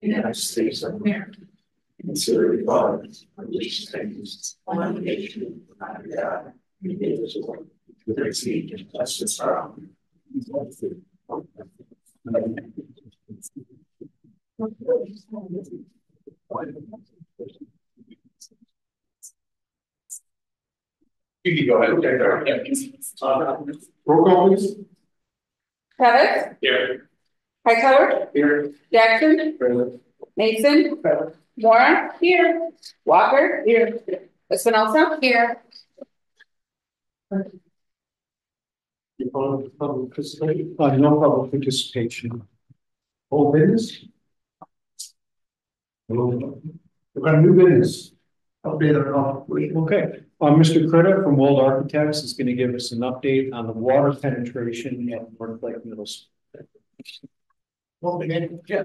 United States of America, and to the republic for which stands one nation under God, indivisible, with liberty and justice for all. You can go ahead. Roll call, please. Pettis. Here. Hightower. Here. Jackson. Present. Mason. Present. Mora. Here. Walker. Here. Espinosa. Here. No public participation. Whole business? We've got a new business. Update on. Okay. Mr. Critter from World Architects is going to give us an update on the water penetration at North Lake Middle School. Well, again, yeah.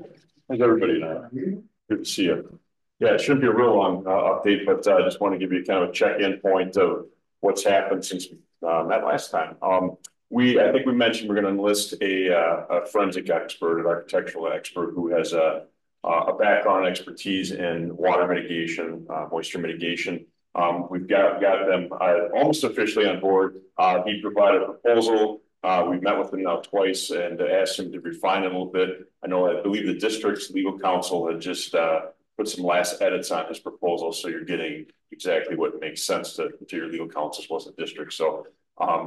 How's everybody now? Good to see you. Yeah, it shouldn't be a real long update, but I just want to give you kind of a check-in point of what's happened since we met last time. I think we mentioned we're going to enlist a forensic expert, an architectural expert who has a background and expertise in water mitigation, moisture mitigation. We've got them almost officially on board. He provided a proposal. We've met with him now twice and asked him to refine it a little bit. I believe the district's legal counsel had just put some last edits on his proposal, so you're getting exactly what makes sense to your legal counsel as well as the district. So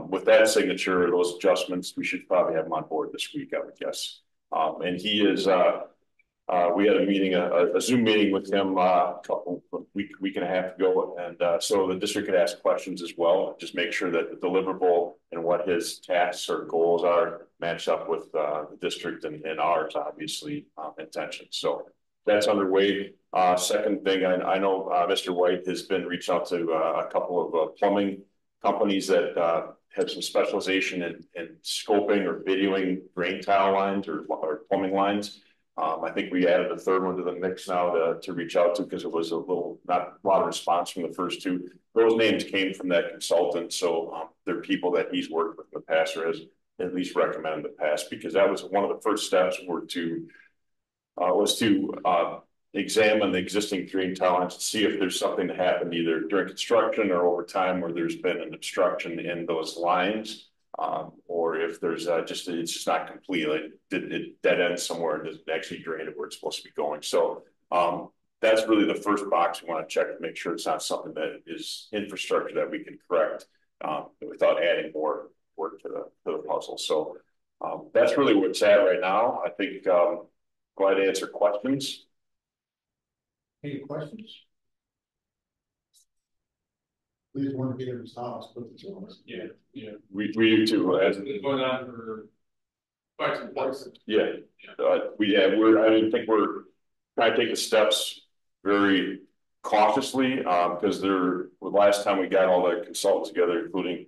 with that signature, those adjustments, we should probably have him on board this week, I would guess. And he is, we had a meeting, a Zoom meeting with him week and a half ago. And so the district could ask questions as well, just make sure that the deliverable and what his tasks or goals are matched up with the district and ours, obviously, intentions. So that's underway. Second thing, I know Mr. White has been reaching out to a couple of plumbing companies that have some specialization in scoping or videoing drain tile lines or plumbing lines. I think we added a third one to the mix now to reach out to because it was not a lot of response from the first two. Those names came from that consultant, so they're people that he's worked with in the past or has at least recommended in the past, because that was one of the first steps was to examine the existing drain tile lines to see if there's something that happened either during construction or over time where there's been an obstruction in those lines, or if there's it's just not complete, like it dead ends somewhere and doesn't actually drain it where it's supposed to be going. So that's really the first box we want to check to make sure it's not something that is infrastructure that we can correct without adding more work to the puzzle. So that's really where it's at right now. I think glad to answer questions. Any questions? Please want to get in his house, but yeah, we do too. As it's been going on for quite some time. Yeah, I think we're trying to take the steps very cautiously because the last time we got all the consultants together, including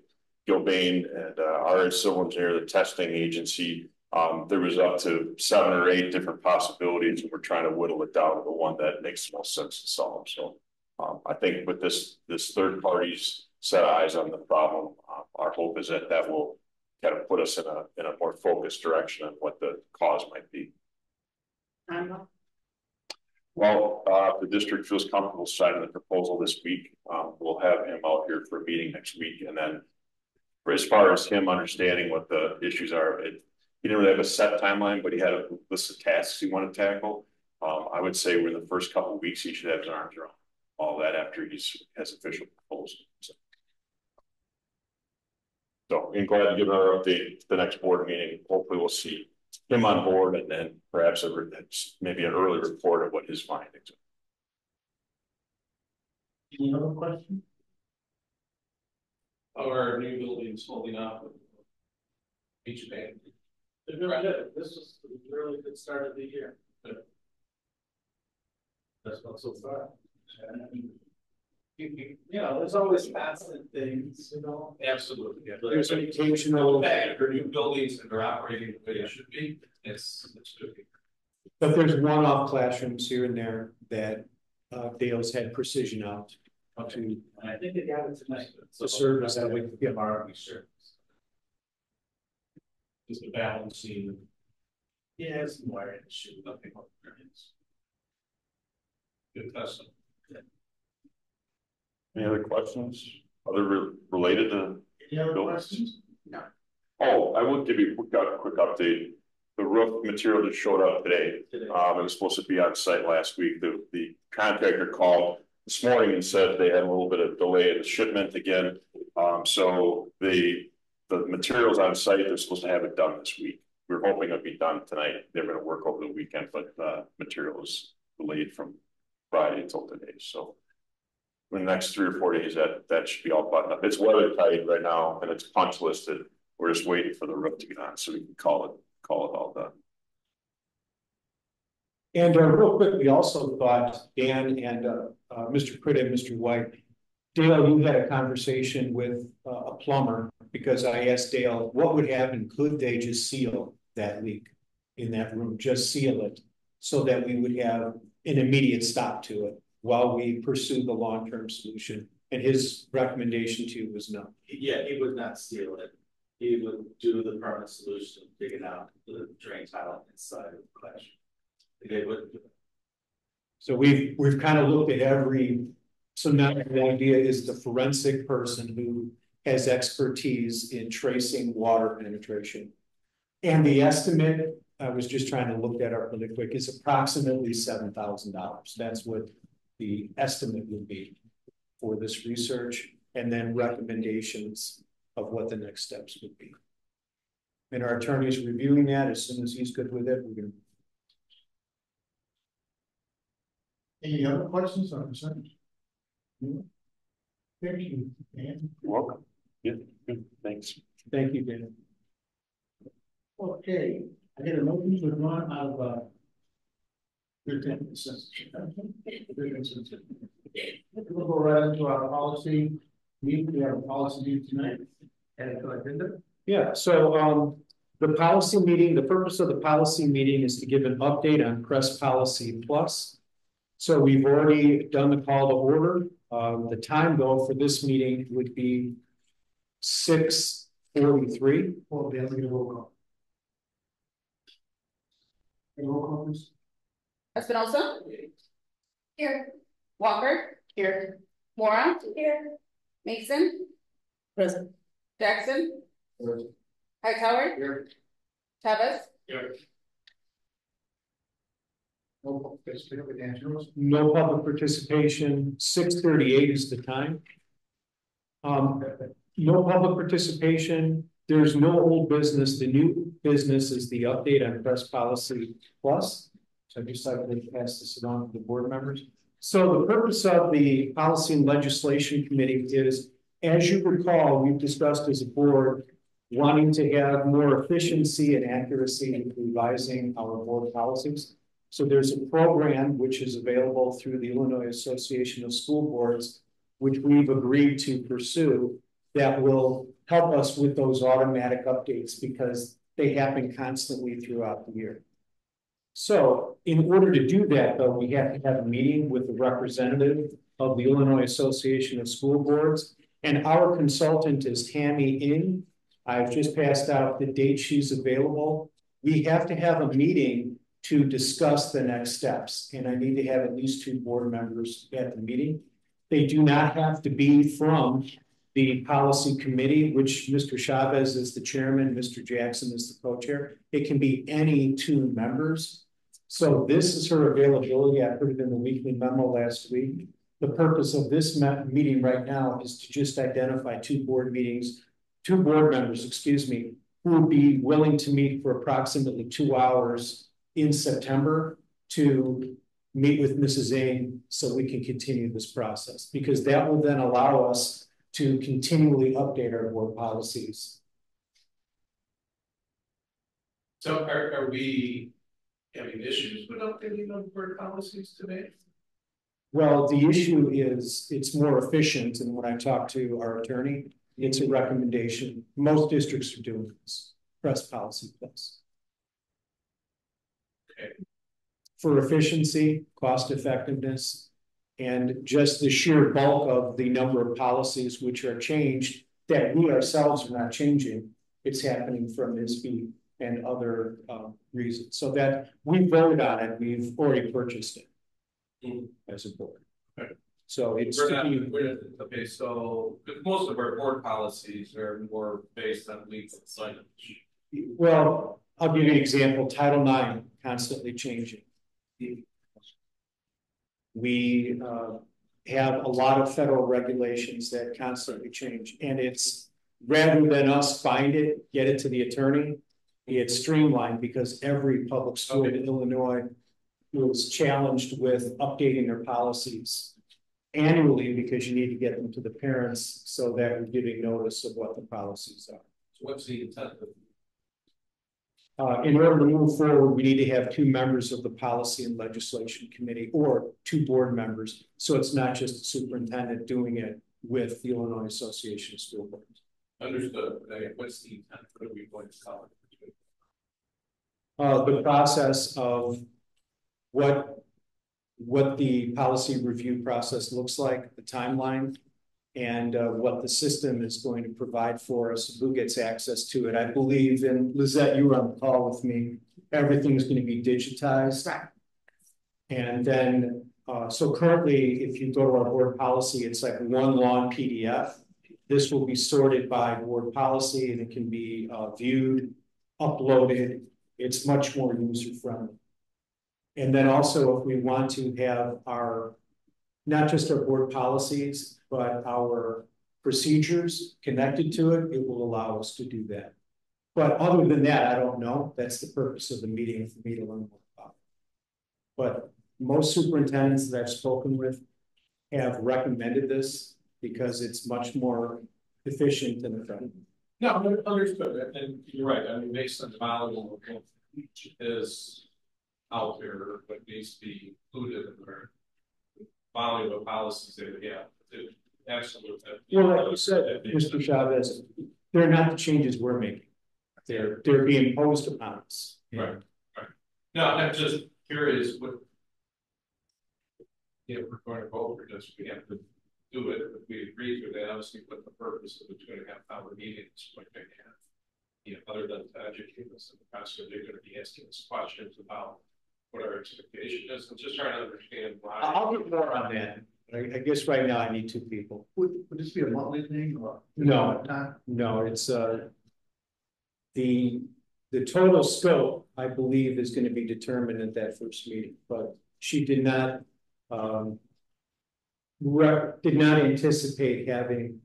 Gilbane and our civil engineer, the testing agency. There was up to 7 or 8 different possibilities, and we're trying to whittle it down to the one that makes the most sense to solve. So I think with this third party's set eyes on the problem, our hope is that will kind of put us in a more focused direction on what the cause might be. Well, if the district feels comfortable signing the proposal this week, we'll have him out here for a meeting next week. And then as far as him understanding what the issues are, he didn't really have a set timeline, but he had a list of tasks he wanted to tackle. I would say within the first couple of weeks, he should have his arms around all that after he has official proposal. So I'm glad to give another update to the next board meeting. Hopefully we'll see him on board and then perhaps maybe an early report of what his findings are. Any other question? Our new building's holding up with each bank. They're doing good. This was a really good start of the year. That's not so far. There's always constant things, Absolutely. Yeah. There's an occasional for new buildings and they're operating the way it should be. It's good. But there's one-off classrooms here and there that Dale's had precision out to. And I think they got it tonight. The service that we can give our service. Just the balancing. Yeah, it's more issue. Nothing more. Good custom. Any other questions? Related to? Any other Bill? questions? Oh, I will give you a quick update. The roof material just showed up today. It was supposed to be on site last week. The contractor called this morning and said they had a little bit of delay in the shipment again. So the materials on site, they're supposed to have it done this week. We're hoping it'll be done tonight. They're going to work over the weekend, but material is delayed from Friday until today. So in the next 3 or 4 days, that should be all buttoned up. It's weather tight right now and it's punch listed. We're just waiting for the roof to get on so we can call it all done. And real quick, we also thought Dan and Mr. Critt and Mr. White, Dale, you had a conversation with a plumber because I asked Dale what would happen. Could they just seal that leak in that room, just seal it so that we would have an immediate stop to it while we pursue the long-term solution? And his recommendation to you was no. Yeah, he would not seal it. He would do the permanent solution, dig it out, the drain tile inside of the clash. They wouldn't do it. So we've kind of looked at every. So now the idea is the forensic person who has expertise in tracing water penetration. And the estimate, I was just trying to look that up really quick, is approximately $7,000. That's what the estimate would be for this research, and then recommendations of what the next steps would be. And our attorney is reviewing that. As soon as he's good with it, we're going to. Any other questions or concerns? Thank you, Dan. You're welcome. Yeah, good. Thanks. Thank you, Dan. Okay, I get a motion to run out of 13%. We'll go right into our policy meeting. We have a policy meeting tonight. Yeah, so the policy meeting, the purpose of the policy meeting is to give an update on Crest Policy Plus. So we've already done the call to order. The time though for this meeting would be 6:43. Well, then we will go. Roll call, please. Espinosa. Here. Walker. Here. Mora. Here. Mason. Present. Jackson. Hightower. Here. Chavez. Here. No participation with Andrews. No public participation. 6:38 is the time. No public participation. There's no old business. The new business is the update on Crest Policy Plus. So I just like to pass this around to the board members. So the purpose of the Policy and Legislation Committee is, as you recall, we've discussed as a board wanting to have more efficiency and accuracy in revising our board policies. So there's a program which is available through the Illinois Association of School Boards, which we've agreed to pursue, that will help us with those automatic updates because they happen constantly throughout the year. So in order to do that, though, we have to have a meeting with the representative of the Illinois Association of School Boards. And our consultant is Tammy Ng. I've just passed out the date she's available. We have to have a meeting to discuss the next steps. And I need to have at least 2 board members at the meeting. They do not have to be from the policy committee, which Mr. Chavez is the chairman, Mr. Jackson is the co-chair. It can be any 2 members. So this is her availability. I put it in the weekly memo last week. The purpose of this meeting right now is to just identify 2 board members, excuse me, who would be willing to meet for approximately 2 hours in September to meet with Mrs. Ng so we can continue this process, because that will then allow us to continually update our board policies. So are we having issues with updating on board policies today? Well, the issue is it's more efficient, and when I talk to our attorney, it's a recommendation. Most districts are doing this, Crest Policy Plus. Okay. For efficiency, cost effectiveness, and just the sheer bulk of the number of policies which are changed that we ourselves are not changing. It's happening from ISB and other reasons. So that we voted on it, we've already purchased it. as a board. Right. So it's okay. So most of our board policies are more based on legal signage. Well, I'll give you an example. Title IX constantly changing. We have a lot of federal regulations that constantly change, and it's rather than us find it, get it to the attorney, it's streamlined because every public school in Illinois was challenged with updating their policies annually because you need to get them to the parents so that we're giving notice of what the policies are. So what's the intent of in order to move forward, we need to have 2 members of the Policy and Legislation Committee or 2 board members. So it's not just the superintendent doing it with the Illinois Association of School Boards. Understood. What's the intent? What are we going to call it? The process of what the policy review process looks like, the timeline, and what the system is going to provide for us, who gets access to it. I believe, and Lizette, you were on the call with me, everything's going to be digitized. Right. And then, so currently, if you go to our board policy, it's like one long PDF. This will be sorted by board policy and it can be viewed, uploaded. It's much more user-friendly. And then also, if we want to have our, not just our board policies, but our procedures connected to it, it will allow us to do that. But other than that, I don't know. That's the purpose of the meeting for me to learn more about it. But most superintendents that I've spoken with have recommended this because it's much more efficient and effective. No, understood. And you're right. I mean, based on the volume is out there, but needs to be included in their volume of policies that we have. Absolutely. Well, like you said, Mr. Chavez, they're not the changes we're making. They're being imposed upon us. Right. Right. No, I'm just curious what, you know, we're going to vote for this. We have to do it. If we agree with that, obviously, what the purpose of the 2.5-hour meeting is going to have. You know, other than to educate us in the process, they're going to be asking us questions about what our expectation is. I'm just trying to understand why. I'll get more on that. I guess right now I need 2 people. Would this be a monthly thing or? No, it's the total scope, I believe, is going to be determined at that first meeting, but she did not anticipate having.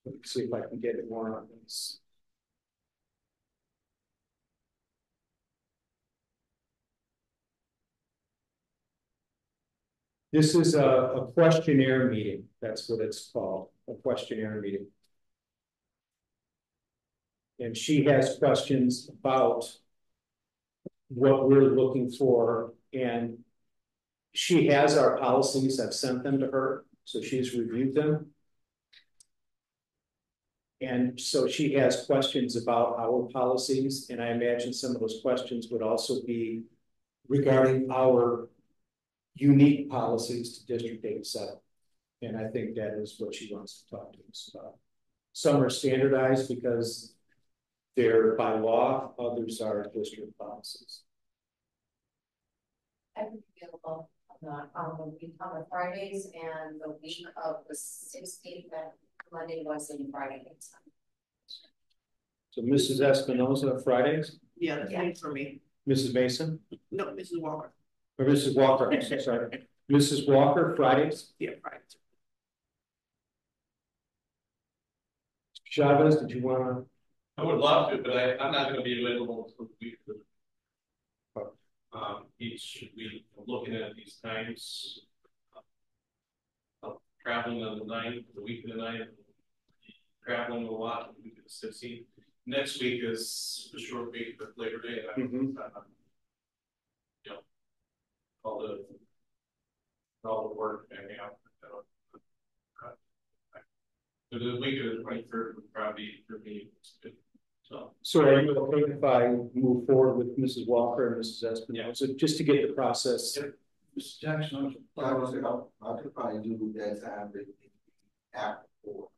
Let me see if I can get it more on this. This is a questionnaire meeting. That's what it's called, a questionnaire meeting. And she has questions about what we're looking for. And she has our policies. I've sent them to her. So she's reviewed them. And so she has questions about our policies. And I imagine some of those questions would also be regarding our unique policies to District 87. And I think that is what she wants to talk to us about. Some are standardized because they're by law, others are district policies. I would be available on the Fridays and the week of the 16th, that Monday, Wednesday, and Friday. So Mrs. Espinoza, Fridays? Yeah, that's fine for me. Mrs. Mason? No, Mrs. Walker. Or Mrs. Walker, I'm so sorry. Mrs. Walker, Fridays? Yeah, Fridays. Chavez, did you want to? I would love to, but I'm not going to be available for the week. Each week, I'm looking at these times. Traveling on the 9th, the week of the 9th, traveling a lot, the week of the 16th. Next week is a short week of Labor Day. You know, all the work hanging out. But the week of the 23rd would probably for me. So are you okay if I move forward with Mrs. Walker and Mrs. Espinoza, so just to get the process? Yep. Mr. Jackson, I could probably do that time after 4.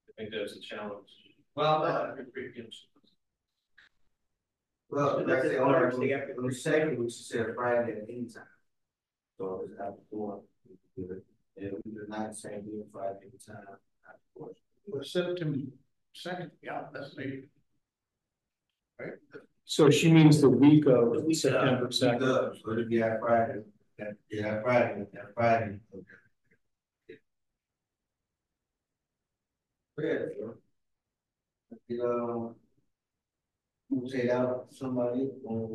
I think that's a challenge. Well, Well, like I said, on the second, we said Friday at any time. So it's after 4. We do it. And we do not say do Friday any time after 4. Well, September 2nd, yeah, that's me. Right. So she means the week of September 2nd. So it'll be at Friday. Friday. Okay. Yeah, sure. You say that somebody or.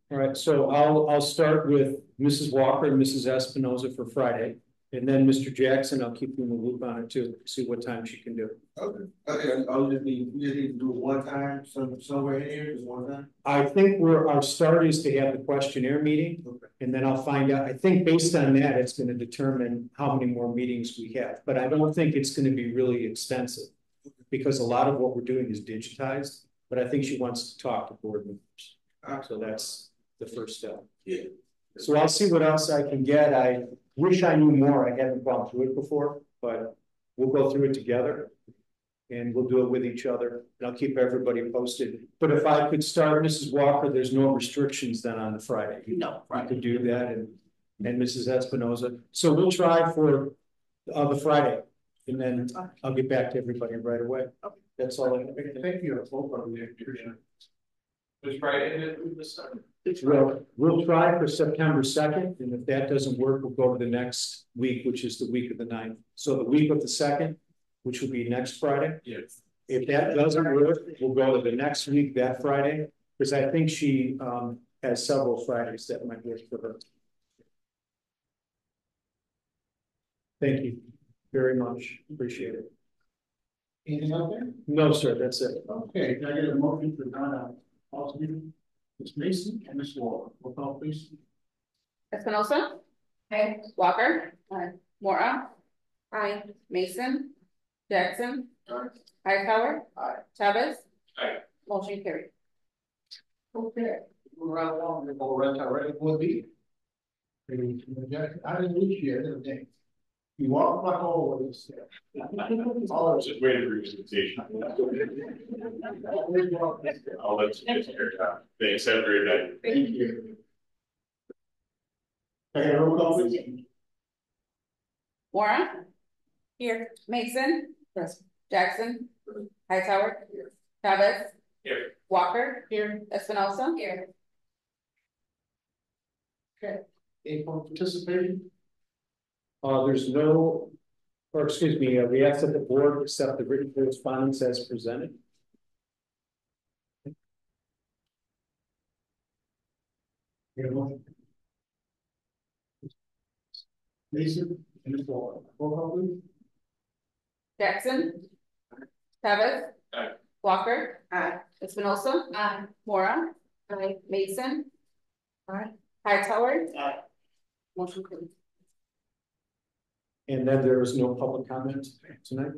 All right, so I'll start with Mrs. Walker and Mrs. Espinoza for Friday. And then Mr. Jackson, I'll keep you in the loop on it too, see what time she can do. Okay, I'll just need to do it one time, somewhere in here, just one time? I think our start is to have the questionnaire meeting. Okay. And then I'll find out, I think based on that, it's gonna determine how many more meetings we have. But I don't think it's gonna be really extensive. Because a lot of what we're doing is digitized, but I think she wants to talk to board members. So that's the first step. Yeah. So I'll see what else I can get. I wish I knew more. I haven't gone through it before, but we'll go through it together and we'll do it with each other. And I'll keep everybody posted. But if I could start, Mrs. Walker, there's no restrictions then on the Friday. No, I could do that and Mrs. Espinoza. So we'll try for the Friday and then I'll get back to everybody right away. Okay. That's all I have. Thank you. Was Friday the start? We'll try for September 2nd, and if that doesn't work, we'll go to the next week, which is the week of the 9th. So the week of the 2nd, which will be next Friday. Yes. If that doesn't work, we'll go to the next week, that Friday, because I think she has several Fridays that might work for her. Thank you very much. Appreciate it. Anything out there? No, sir, that's it. Okay, can I get a motion for Donna Austin, Ms. Mason, and Ms. Wall? Roll call, please. Espinosa. Aye. Walker. Aye. Mora. Aye. Mason. Jackson. Aye. Hightower. Aye. Chavez. Aye. Motion carried. Okay, we're right along, we're going to ready for the meeting. I didn't reach you the other day. You walk like always. Just waiting for your presentation. I'll let you get your time. Thanks, have a great night. Thank you. Okay, roll call, please. Mora. Here. Mason. Yes. Jackson. Hightower. Here. Chavez. Here. Walker. Here. Espinosa. Here. Okay, April participating. There's no, or excuse me, we ask that the board accept the written correspondence as presented. Mason and Ms. Wall. Roll call, please. Jackson. Chavez. Aye. Walker. Aye. Espinosa. Aye. Mora. Aye. Mason. Aye. Hightower. Aye. Motion carried. And then there is no public comment tonight.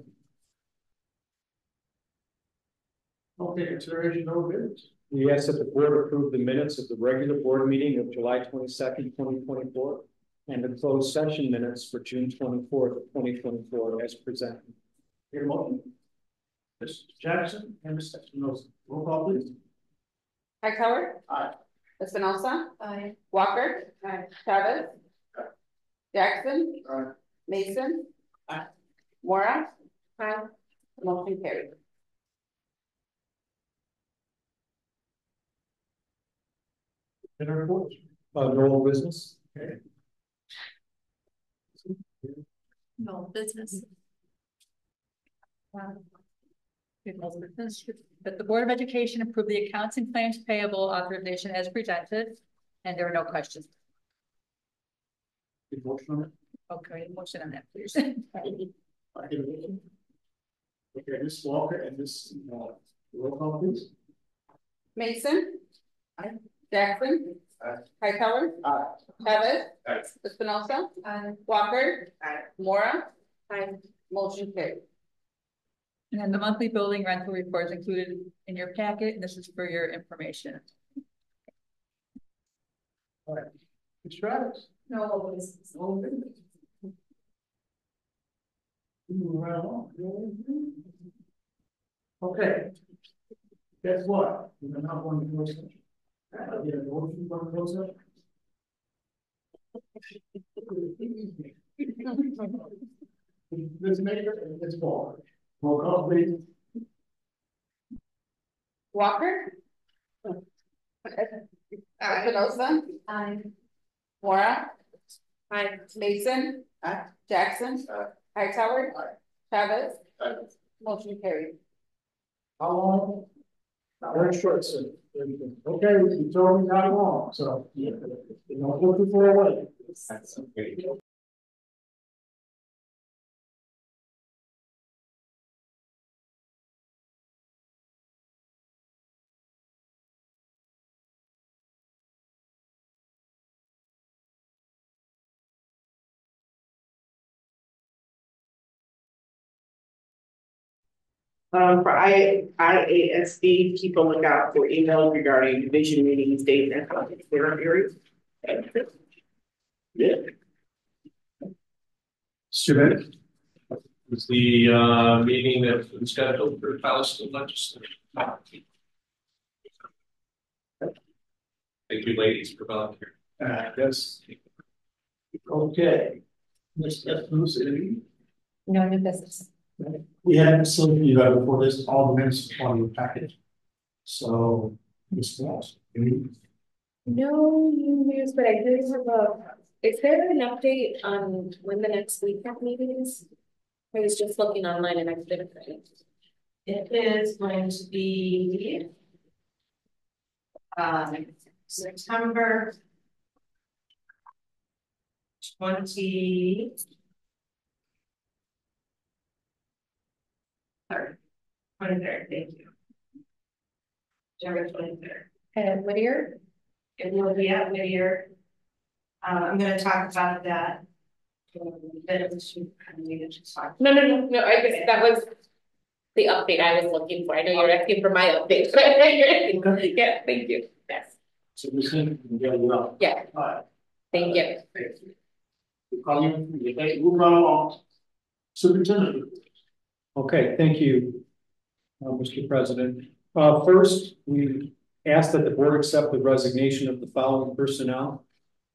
Okay, consideration of bids. We ask that the board approve the minutes of the regular board meeting of July 22nd, 2024, and the closed session minutes for June 24th, 2024, as presented. Your motion. Mr. Jackson and Mr. Espinosa. Roll call, please. Hightower. Aye. Espinosa. Aye. Walker. Aye. Chavez. Aye. Jackson. Aye. Mason. Aye. Mora. Aye. Motion carried. In our reports. No business. Okay. No business. But the Board of Education approved the accounts and claims payable authorization as presented, and there are no questions. Good motion on it. Okay, motion on that, please. Okay, Ms. Walker and Ms. Roll call, please. Mason. Aye. Jackson. Aye. Hightower. Aye. Chavez. Aye. Espinosa. Aye. Walker. Aye. Mora. Aye. Motion carried. And then the monthly building rental report is included in your packet, and this is for your information. All right. Ms. Travis. No, it's Moving right along. Okay. Guess what? We're not going to close session. I get a motion for close session. This maker, it's Paul. Roll call, please. Walker. Espinosa. Aye. Mora. Aye. Mason. Aye. Jackson. Hightower. Chavez. Motion carried. How long? Very short, sir. Okay, you told me not long, so you don't look before away. That's okay. For IASB, keep a lookout for emails regarding vision meetings, date and projects there areas. Yeah. Stuart. It's the meeting that's been scheduled for House and Legislature. Thank you, ladies, for volunteering. Yes. Okay. Let's move to No new business. we had facility before this, all the minutes on your package. So, Ms. Walsh, No new news, but I did have is there an update on when the next weekend meeting is? I was just looking online and I couldn't find it. It is going to be September 23rd, thank you. January 23rd. And Whittier? It will be at Whittier. I'm going to talk about that. No, I guess that was the update I was looking for. I know you're asking for my update. Yeah, thank you. Yes. so we can get it up. Yeah. All right. Thank you. Thank you. We call you, move right along. Superintendent. Okay, thank you, Mr. President. First, we ask that the board accept the resignation of the following personnel.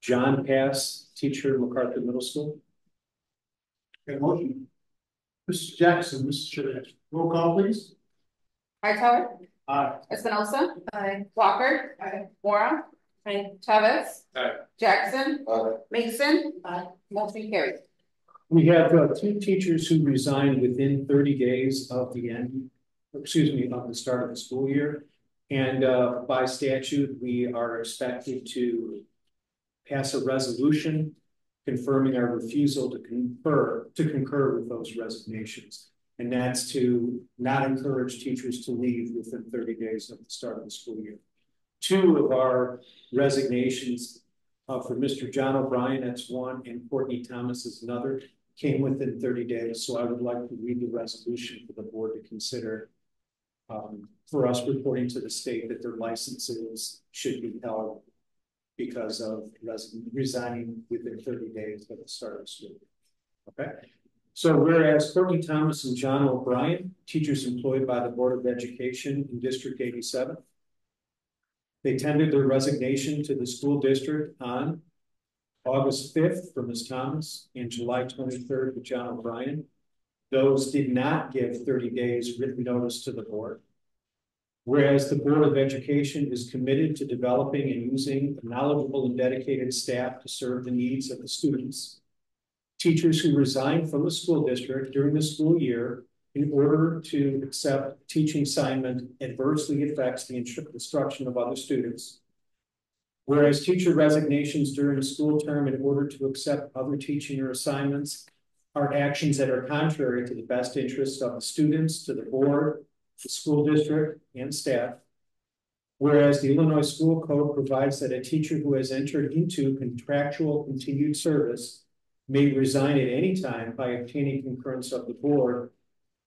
John Pass, teacher, MacArthur Middle School. Okay, motion. Mr. Jackson, Mr. Sheriff. Roll call, please. Hightower. Aye. Espinosa. Aye. Walker. Aye. Mora. Aye. Chavez. Aye. Jackson. Aye. Mason. Aye. Motion carried. We have two teachers who resigned within 30 days of the end, of the start of the school year. And by statute, we are expected to pass a resolution confirming our refusal to concur with those resignations. And that's to not encourage teachers to leave within 30 days of the start of the school year. Two of our resignations for Mr. John O'Brien, that's one, and Courtney Thomas is another, came within 30 days. So I would like to read the resolution for the board to consider for us reporting to the state that their licenses should be held because of resigning within 30 days of the start of school. Okay. So whereas Courtney Thomas and John O'Brien, teachers employed by the Board of Education in District 87, they tendered their resignation to the school district on August 5th for Ms. Thomas and July 23rd for John O'Brien. Those did not give 30 days written notice to the board. Whereas the Board of Education is committed to developing and using knowledgeable and dedicated staff to serve the needs of the students. Teachers who resign from the school district during the school year in order to accept a teaching assignment adversely affects the instruction of other students. Whereas teacher resignations during the school term in order to accept other teaching or assignments are actions that are contrary to the best interests of the students, to the board, the school district, and staff. Whereas the Illinois School Code provides that a teacher who has entered into contractual continued service may resign at any time by obtaining concurrence of the board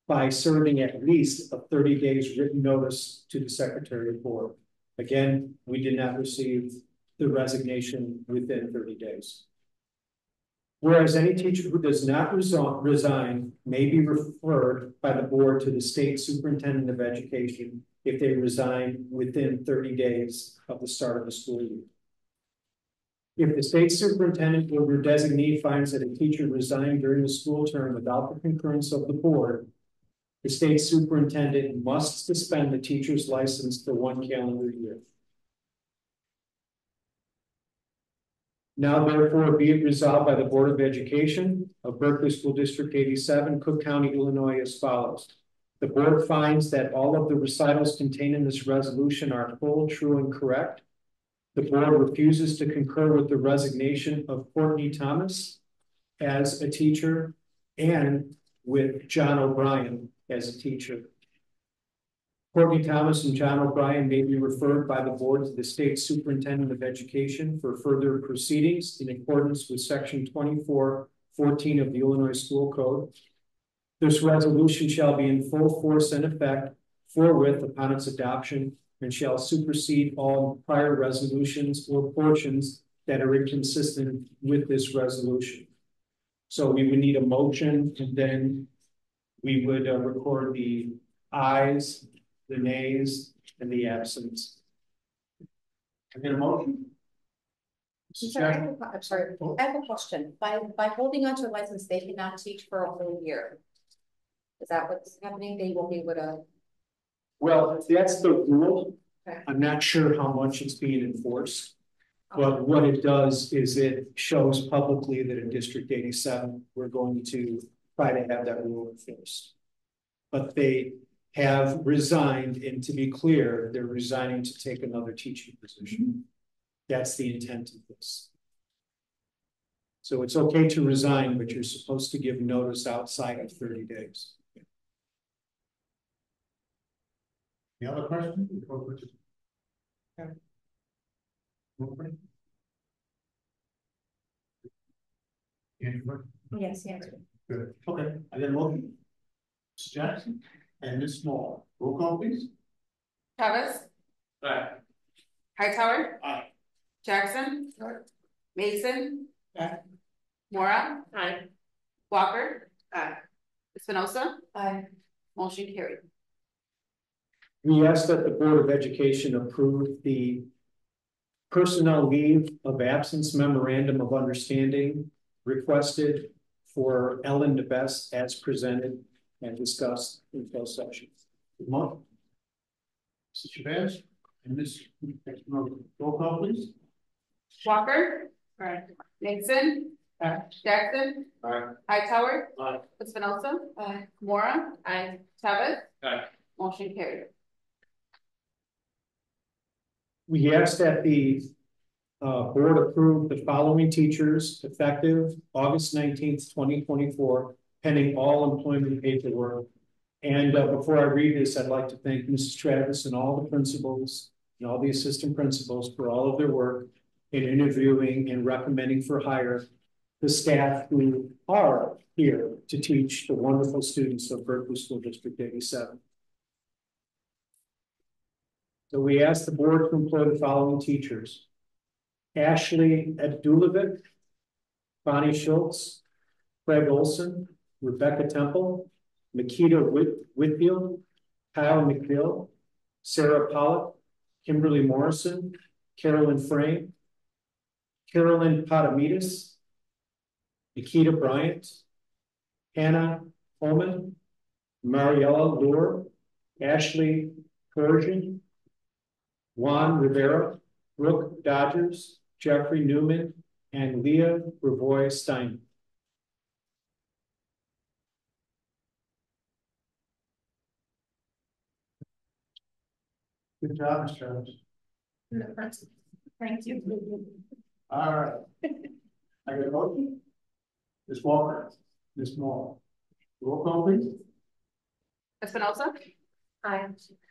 by serving at least a 30 days written notice to the Secretary of Board. Again, we did not receive the resignation within 30 days. Whereas any teacher who does not resign may be referred by the board to the state superintendent of education if they resign within 30 days of the start of the school year. If the state superintendent or their designee finds that a teacher resigned during the school term without the concurrence of the board, the state superintendent must suspend the teacher's license for 1 calendar year. Now therefore be it resolved by the Board of Education of Berkeley School District 87, Cook County, Illinois as follows. The board finds that all of the recitals contained in this resolution are full, true, and correct. The board refuses to concur with the resignation of Courtney Thomas as a teacher and with John O'Brien as a teacher. Courtney Thomas and John O'Brien may be referred by the board to the state superintendent of education for further proceedings in accordance with section 2414 of the Illinois School Code. This resolution shall be in full force and effect forthwith upon its adoption and shall supersede all prior resolutions or portions that are inconsistent with this resolution. So we would need a motion, and then we would record the ayes, the nays, and the absence. I get a motion? I'm sorry, I have a question. By holding onto a license, they cannot teach for a whole year. Is that what's happening? They won't be able to. Well, that's the rule. Okay. I'm not sure how much it's being enforced, but what it does is it shows publicly that in District 87, we're going to try to have that rule enforced. But they have resigned, and to be clear, they're resigning to take another teaching position. That's the intent of this. So it's okay to resign, but you're supposed to give notice outside of 30 days. Any other questions? Yes, Good. Okay, I get a motion. Mr. Jackson and Ms. Small. Roll call, please. Travis. Aye. Hightower. Aye. Jackson. Aye. Mason. Aye. Mora. Aye. Walker. Aye. Espinosa. Aye. Motion carried. We ask that the Board of Education approve the personnel leave of absence memorandum of understanding requested for Ellen DeBest as presented and discussed in closed session. Good morning. Mr. Chavez and Ms. Roll call, please. Walker. Aye. Mason. Aye. Jackson. Aye. Hightower. Aye. Espinosa. Aye. Mora. Aye. Travis. Aye. Motion carried. We ask that the board approve the following teachers effective August 19th, 2024, pending all employment paperwork. And before I read this, I'd like to thank Mrs. Travis and all the principals and all the assistant principals for all of their work in interviewing and recommending for hire the staff who are here to teach the wonderful students of Berkeley School District 87. So we ask the board to employ the following teachers: Ashley Abdulovic, Bonnie Schultz, Craig Olson, Rebecca Temple, Makita Whitfield, Kyle McGill, Sarah Pollock, Kimberly Morrison, Carolyn Frame, Carolyn Potamides, Nikita Bryant, Hannah Holman, Mariella Lure, Ashley Persian, Juan Rivera, Brooke Dodgers, Jeffrey Newman, and Leah Ravoy Stein. Good job, Ms. Travis. Thank you. All right. I get a motion. Ms. Walker, Ms. Small. Roll call, please. Espinosa. Aye.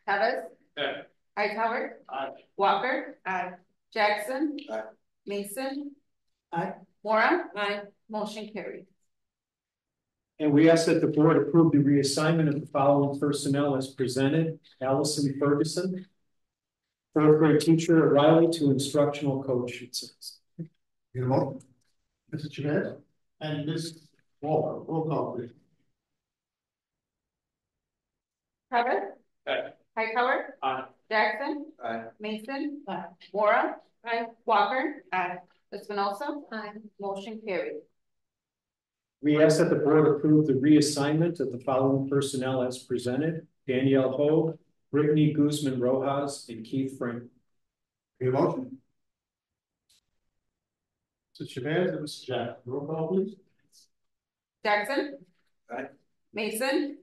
Travis. Aye. Hightower. Aye. Walker. Aye. Jackson. Aye. Mason. Aye. Mora. Aye. Motion carried. And we ask that the board approve the reassignment of the following personnel as presented: Allison Ferguson, fourth grade teacher at Riley, to instructional coach, it says. Get a motion. Mr. Chavez And Ms. Walker, roll call please. Travis. Aye. Hightower. Aye. Jackson. Aye. Mason. Mora. Walker. Aye. Espinosa. Motion carried. We ask that the board approve the reassignment of the following personnel as presented: Danielle Hogue, Brittany Guzman Rojas, and Keith Frank. Any motion? Mr. Chavez and Mr. Jackson, roll call please. Jackson. Aye. Mason.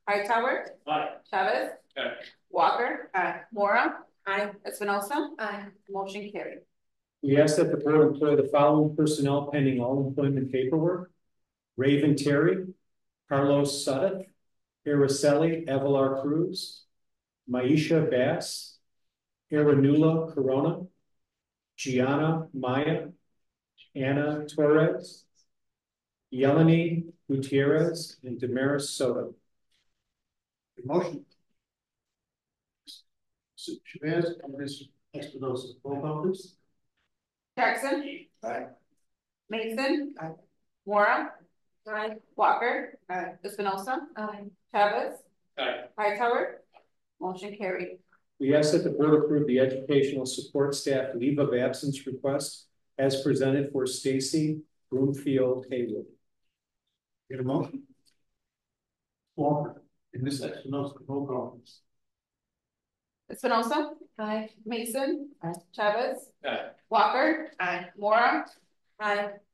Hightower. Aye. Chavez. Aye. Walker. Mora. Espinosa. Motion carried. We ask that the board employ the following personnel pending all employment paperwork: Raven Terry, Carlos Sudduth, Araceli Evelar Cruz, Maisha Bass, Aranula Corona, Gianna Maya, Anna Torres, Yeleni Gutierrez, and Damaris Soto. Any motion? Mr. Chavez and Mr. Espinosa, roll call please. Jackson. Aye. Mason. Mora. Walker. Espinosa. Chavez. Aye. Hightower. Motion carried. We ask that the board approve the educational support staff leave of absence request as presented for Stacy Broomfield Haywood. Get a motion? Walker and Ms. Espinosa, roll call please. Espinosa. Mason. Chavez. Aye. Walker. Mora.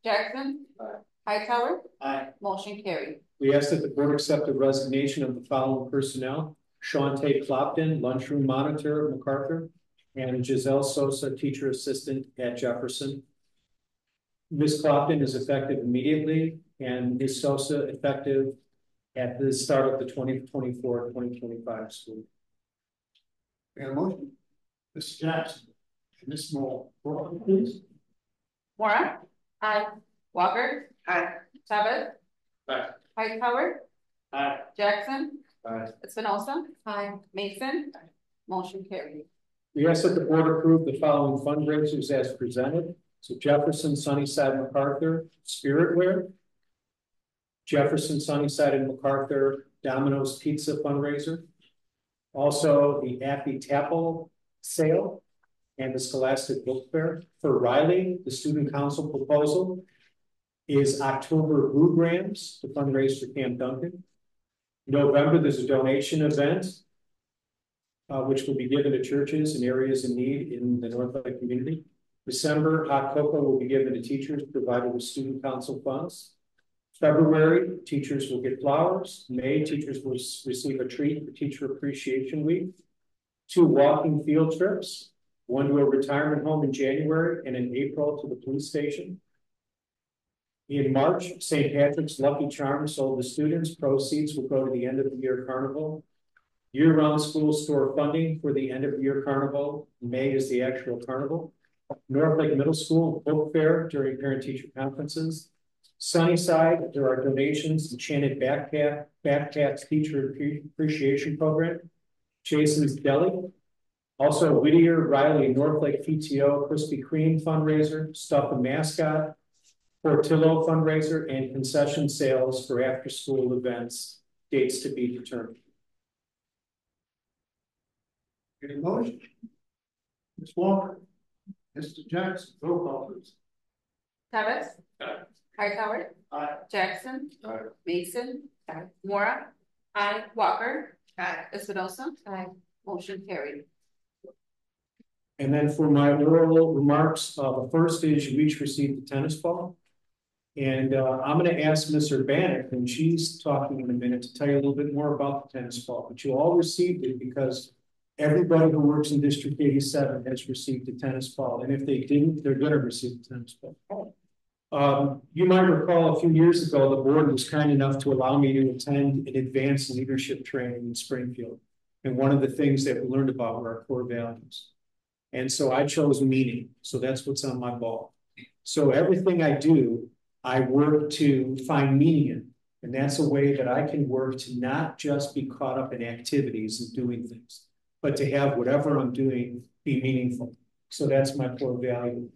Jackson. Hightower. Aye. Motion carried. We ask that the board accept the resignation of the following personnel: Shante Clopton, lunchroom monitor at MacArthur, and Giselle Sosa, teacher assistant at Jefferson. Ms. Clopton is effective immediately, and Ms. Sosa effective at the start of the 2024-2025 school year. Get a motion? Mr. Jackson and Ms. Moore, roll call please. Mora. Walker. Chavez. Aye. Hightower. Aye. Jackson. Aye. Espinosa. Mason. Motion carried. We ask that the board approve the following fundraisers as presented. So Jefferson, Sunnyside, MacArthur, Spirit Wear. Jefferson, Sunnyside, and MacArthur Domino's Pizza fundraiser. Also the Appy Tapple sale and the Scholastic Book Fair. For Riley, the student council proposal is October Bluegrams to fundraise for Camp Duncan. November, there's a donation event, which will be given to churches and areas in need in the North Lake community. December, hot cocoa will be given to teachers provided with student council funds. February, teachers will get flowers. May, teachers will receive a treat for Teacher Appreciation Week. 2 walking field trips, 1 to a retirement home in January, and in April to the police station. In March, St. Patrick's Lucky Charms sold to students. Proceeds will go to the end of the year carnival. Year-round school store funding for the end of the year carnival. May is the actual carnival. North Lake Middle School book fair during parent-teacher conferences. Sunnyside, there are donations. Enchanted Backpacks Teacher Appreciation Program. Jason's Deli. Also, Whittier, Riley, North Lake PTO Krispy Kreme fundraiser. Stuff a Mascot. Portillo fundraiser, and concession sales for after-school events. Dates to be determined. Get a motion? Ms. Walker, Mr. Jackson, roll call please. Chavez. Aye. Hightower. Jackson. Aye. Mason. Mora. Walker. Espinosa. Motion carried. And then for my oral remarks, the first is you each received the tennis ball. And I'm going to ask Ms. Urbanek, and she's talking in a minute, to tell you a little bit more about the tennis ball. But you all received it because everybody who works in District 87 has received a tennis ball. And if they didn't, they're going to receive a tennis ball. You might recall a few years ago, the board was kind enough to allow me to attend an advanced leadership training in Springfield. And one of the things that we learned about were our core values. And so I chose meaning. So that's what's on my ball. So everything I do, I work to find meaning in. And that's a way that I can work to not just be caught up in activities and doing things, but to have whatever I'm doing be meaningful. So that's my core value.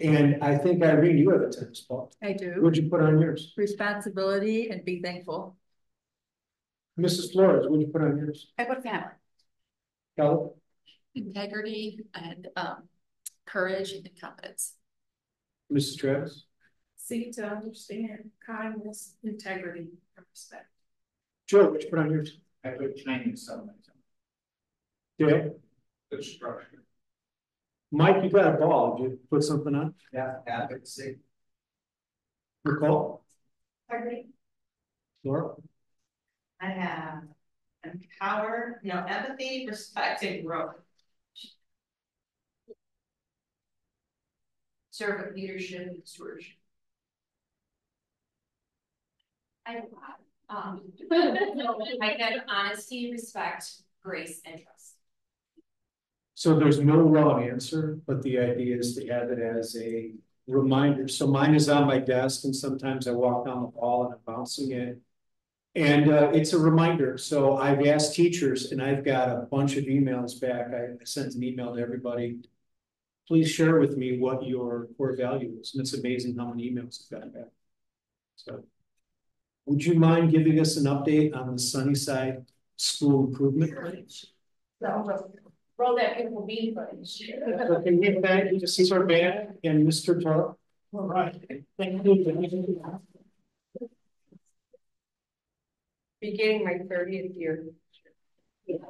And I think, Irene, you have a tennis ball. I do. What'd you put on yours? Responsibility and be thankful. Mrs. Flores, what'd you put on yours? I put family. Kelly? Integrity and courage and confidence. Mrs. Travis? Seek to understand, kindness, integrity, and respect. Joe, what'd you put on yours? I put Chinese something. Dale? Good structure. Mike, you got a ball. Did you put something on? Yeah, advocacy. Nicole? Integrity. Laura? I have empower, empathy, respect, and growth. Servant leadership and stewardship. I have a lot. I get honesty, respect, grace, and trust. So there's no wrong answer, but the idea is to have it as a reminder. So mine is on my desk, and sometimes I walk down the hall and I'm bouncing it. And it's a reminder. So I've asked teachers, and I've got a bunch of emails back. I sent an email to everybody. Please share with me what your core value is. And it's amazing how many emails I've gotten back. So would you mind giving us an update on the Sunnyside School Improvement Plan? Roll that beautiful bean footage. Okay, we have that. You just see our bag and Mr. Taro. All right. Thank you. Beginning my 30th year. And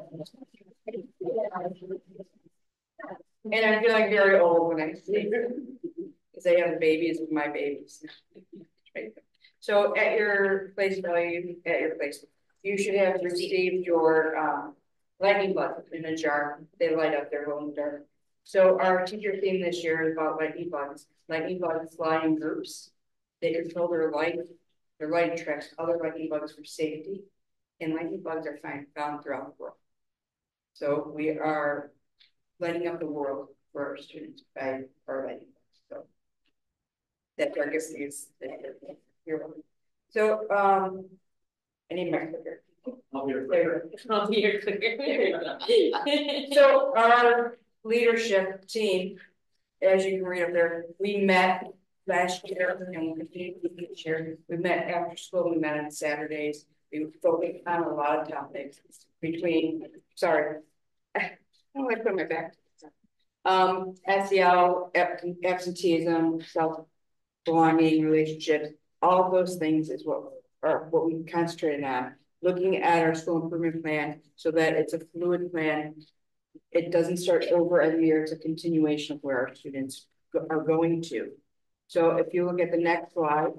I feel like very old when I say because I have babies with my babies. So at your place value, you should have received your lightning bugs in a jar. They light up their own dark. So our teacher theme this year is about lightning bugs. Lightning bugs fly in groups. They control their light attracts other lightning bugs for safety. And lightning bugs are found throughout the world. So we are lighting up the world for our students by our lightning bugs. So that's our gift is here. So I need my clicker. I'll be Your clicker. So our leadership team, as you can read up there, we met last year and we'll continue to meet this year. We met after school, we met on Saturdays. We focused on a lot of topics between, sorry, oh, I put my back. SEL, absenteeism, self-belonging, relationships, all of those things is what we concentrated on. Looking at our school improvement plan so that it's a fluid plan. It doesn't start over every year. It's a continuation of where our students are going to. So if you look at the next slide,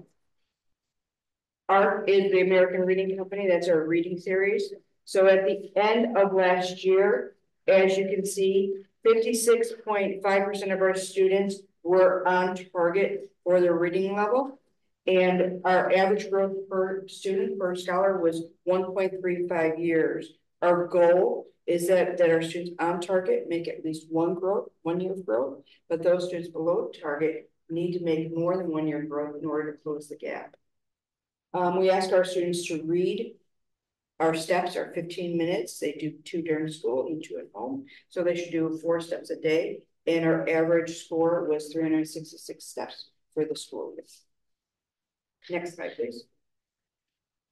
ARC is the American Reading Company. That's our reading series. So at the end of last year, as you can see, 56.5% of our students were on target for their reading level. And our average growth per student, per scholar was 1.35 years. Our goal is that our students on target make at least 1 year of growth, but those students below target need to make more than 1 year growth in order to close the gap. We ask our students to read. Our steps are 15 minutes. They do 2 during school and 2 at home. So they should do 4 steps a day. And our average score was 366 steps for the school. Next slide, please.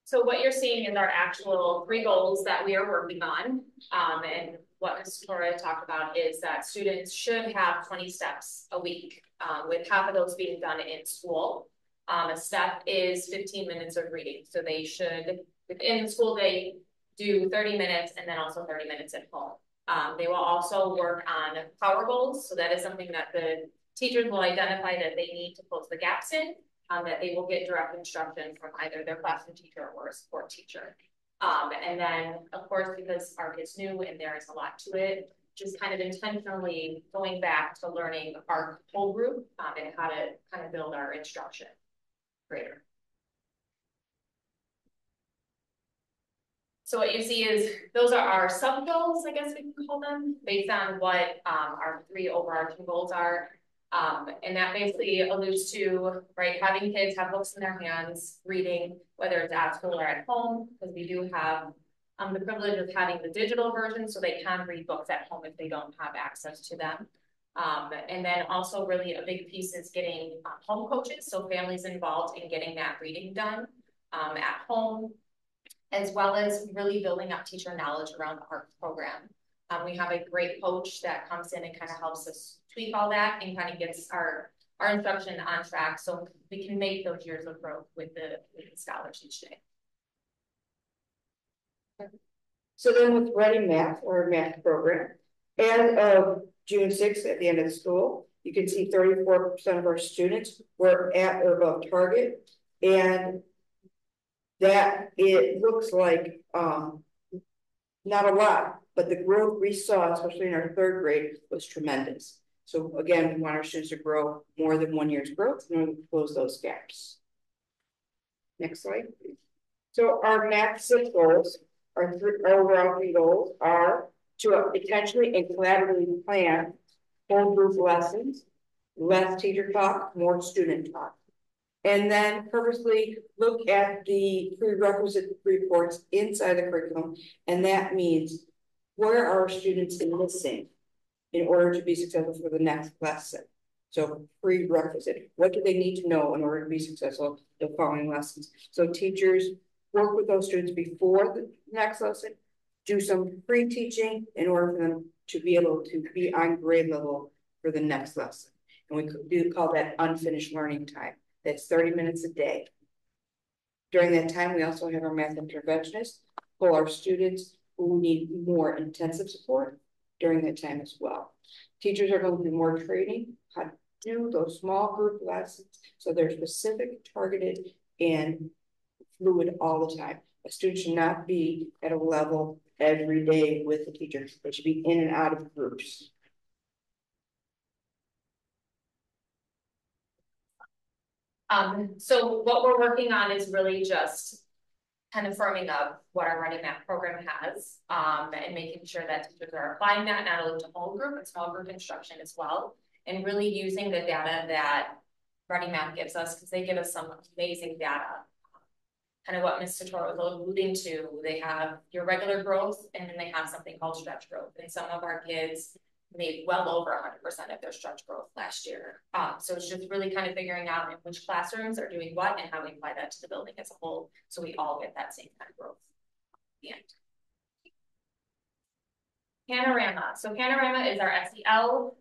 So what you're seeing is our actual 3 goals that we are working on. And what Ms. Torra talked about is that students should have 20 steps a week, with half of those being done in school. A step is 15 minutes of reading. So they should, within the school day, do 30 minutes and then also 30 minutes at home. They will also work on power goals. So that is something that the teachers will identify that they need to close the gaps in. That they will get direct instruction from either their classroom teacher or a support teacher. And then, of course, because ARC is new and there is a lot to it, just kind of intentionally going back to learning our whole group and how to kind of build our instruction greater. So what you see is those are our sub goals, I guess we can call them, based on what our 3 overarching goals are. And that basically alludes to, right, having kids have books in their hands, reading, whether it's at school or at home, because we do have the privilege of having the digital version, so they can read books at home if they don't have access to them. And then also really a big piece is getting home coaches, so families involved in getting that reading done at home, as well as really building up teacher knowledge around the ARC program. We have a great coach that comes in and kind of helps us tweak all that and kind of gets our instruction on track so we can make those years of growth with the scholars each day. So then with Ready Math or math program, as of June 6th at the end of the school, you can see 34% of our students were at or above target, and that it looks like not a lot, but the growth we saw, especially in our third grade, was tremendous. So again, we want our students to grow more than 1 year's growth in order to close those gaps. Next slide, please. So our Math 6 goals, our overall 3 goals are to intentionally and collaboratively plan whole group lessons, less teacher talk, more student talk. And then purposely look at the prerequisite reports inside the curriculum. And that means where are our students missing in order to be successful for the next lesson? So prerequisite, what do they need to know in order to be successful in the following lessons? So teachers work with those students before the next lesson, do some pre-teaching in order for them to be able to be on grade level for the next lesson. And we call that unfinished learning time. That's 30 minutes a day. During that time, we also have our math interventionists pull our students who need more intensive support during that time as well. Teachers are going to do more training, how to do those small group lessons so they're specific, targeted, and fluid all the time. A student should not be at a level every day with the teacher. They should be in and out of groups. So what we're working on is really just kind of firming up what our Ready Math program has, and making sure that teachers are applying that not only to whole group but small group instruction as well, and really using the data that Ready Math gives us, because they give us some amazing data. Kind of what Ms. Sator was alluding to, they have your regular growth and then they have something called stretch growth, and some of our kids made well over 100% of their stretch growth last year. So it's just really kind of figuring out in which classrooms are doing what and how we apply that to the building as a whole, so we all get that same kind of growth at the end. Panorama. So Panorama is our SEL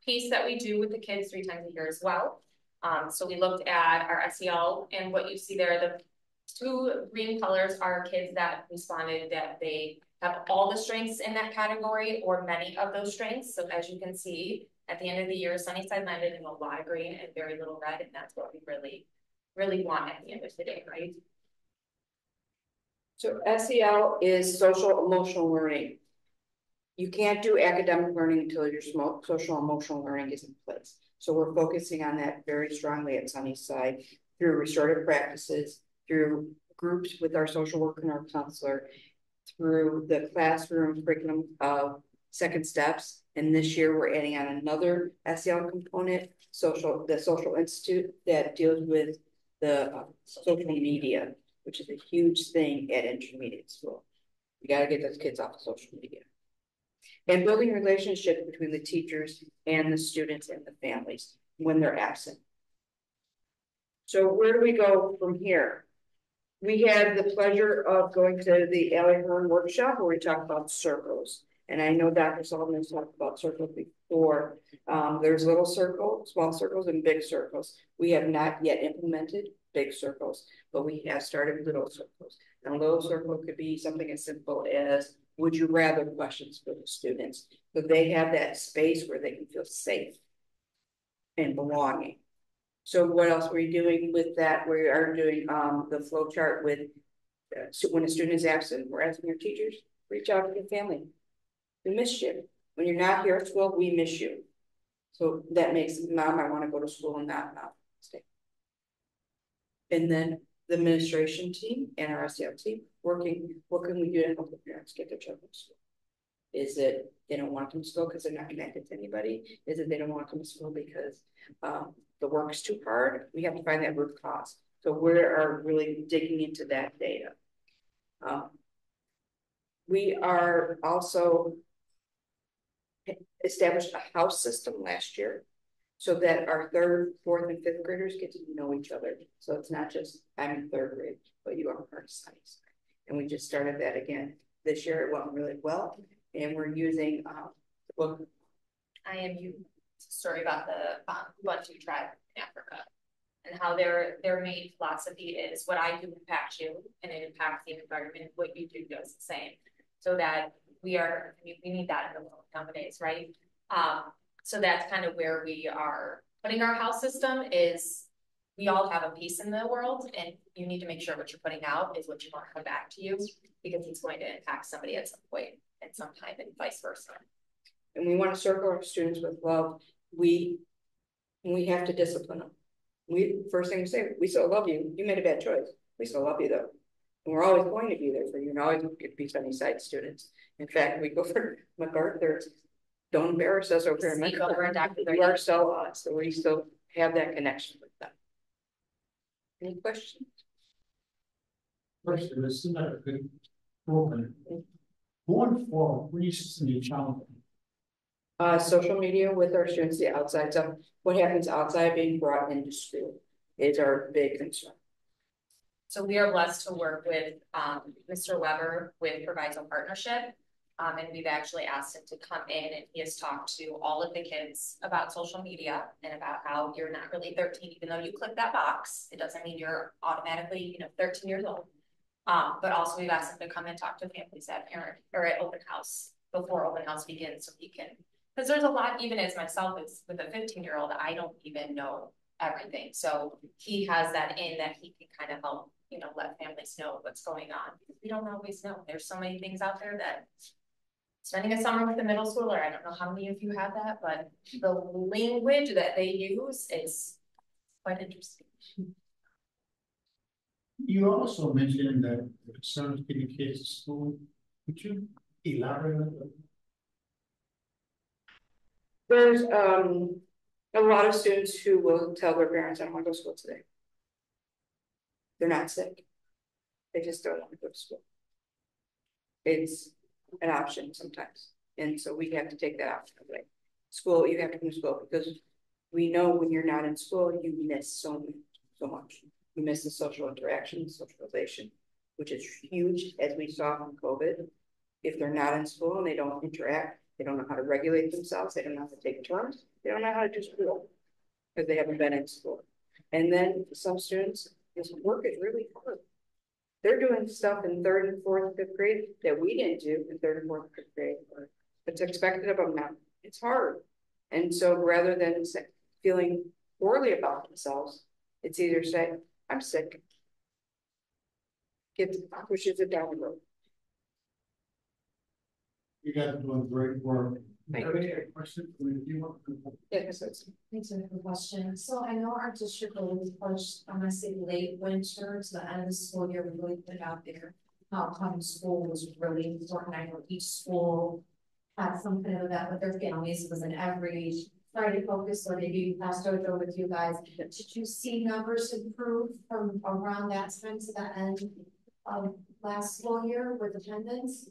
piece that we do with the kids 3 times a year as well. So we looked at our SEL, and what you see there, the 2 green colors are kids that responded that they have all the strengths in that category or many of those strengths. So as you can see, at the end of the year, Sunnyside landed in a lot of green and very little red, and that's what we really, really want at the end of the day, right? So SEL is social emotional learning. You can't do academic learning until your social emotional learning is in place. So we're focusing on that very strongly at Sunnyside through restorative practices, through groups with our social worker and our counselor, through the classroom curriculum of second steps. And this year we're adding on another SEL component, the social institute that deals with the social media, which is a huge thing at intermediate school. You got to get those kids off of social media. And building relationships between the teachers and the students and the families when they're absent. So where do we go from here? We had the pleasure of going to the Allie Hearn workshop where we talked about circles. And I know Dr. Sullivan has talked about circles before. There's little circles, small circles, and big circles. We have not yet implemented big circles, but we have started little circles. And a little circle could be something as simple as, would you rather questions for the students? So they have that space where they can feel safe and belonging. So what else are we doing with that? We are doing the flow chart with when a student is absent, we're asking your teachers, reach out to your family. We miss you. When you're not here at school, we miss you. So that makes mom, I want to go to school and not stay. And then the administration team and our SEL team working, what can we do to help the parents get their children to school? Is it they don't want them to school because they're not connected to anybody? Is it they don't want them to school because the work is too hard? We have to find that root cause. So we are really digging into that data. We are also established a house system last year so that our third, fourth, and fifth graders get to know each other. So it's not just I'm in third grade, but you are first science. And we just started that again this year. It went really well, and we're using the book. I Am You, story about the Bantu tribe in Africa and how their main philosophy is what I do impacts you and it impacts the environment. What you do does the same. So that we need that in the world nowadays, right? So that's kind of where we are putting our house system is we all have a piece in the world and you need to make sure what you're putting out is what you want to come back to you because it's going to impact somebody at some point at some time and vice versa. And we want to circle our students with love. We have to discipline them. First thing we say, we still love you. You made a bad choice. We still love you though. And we're always going to be there for you and always get to be Sunnyside students. In fact, we go for MacArthur. Don't embarrass us over here. You are so us, so we still have that connection with them. Any questions? First, this is not a good program. Going forward, what do you see the challenge? Social media with our students, the outside stuff. What happens outside being brought into school is our big concern. So we are blessed to work with Mr. Weber with Provides a Partnership. And we've actually asked him to come in and he has talked to all of the kids about social media and about how you're not really 13, even though you click that box, it doesn't mean you're automatically, 13 years old. But also we've asked him to come and talk to families at parent or at open house before open house begins so he can, because there's a lot, even as myself as with a 15-year-old, I don't even know everything. So he has that in that he can kind of help, let families know what's going on. We don't always know. There's so many things out there that spending a summer with a middle schooler, I don't know how many of you have that, but the language that they use is quite interesting. You also mentioned that the concerns getting kids to school. Could you elaborate on that? There's a lot of students who will tell their parents, I don't want to go to school today. They're not sick. They just don't want to go to school. It's an option sometimes. And so we have to take that option away. School, you have to come to school because we know when you're not in school, you miss so much. You miss the social interaction, socialization, which is huge as we saw from COVID. If they're not in school and they don't interact, they don't know how to regulate themselves, they don't know how to take turns, they don't know how to do school because they haven't been in school. And then some students, this work is really hard. They're doing stuff in third and fourth, fifth grade that we didn't do in third and fourth, fifth grade. It's expected of them now. It's hard. And so rather than feeling poorly about themselves, it's either say, I'm sick. Pushes it down the road. You guys are doing great work. Thank you. Yes, thanks for the question. So I know our district really pushed, I'm gonna say late winter to the end of the school year, we really put it out there. How come school was really important. I know each school had some kind of event with their families. It was in every Friday focus, or maybe passed over with you guys. Did you see numbers improve from around that time to the end of last school year with attendance?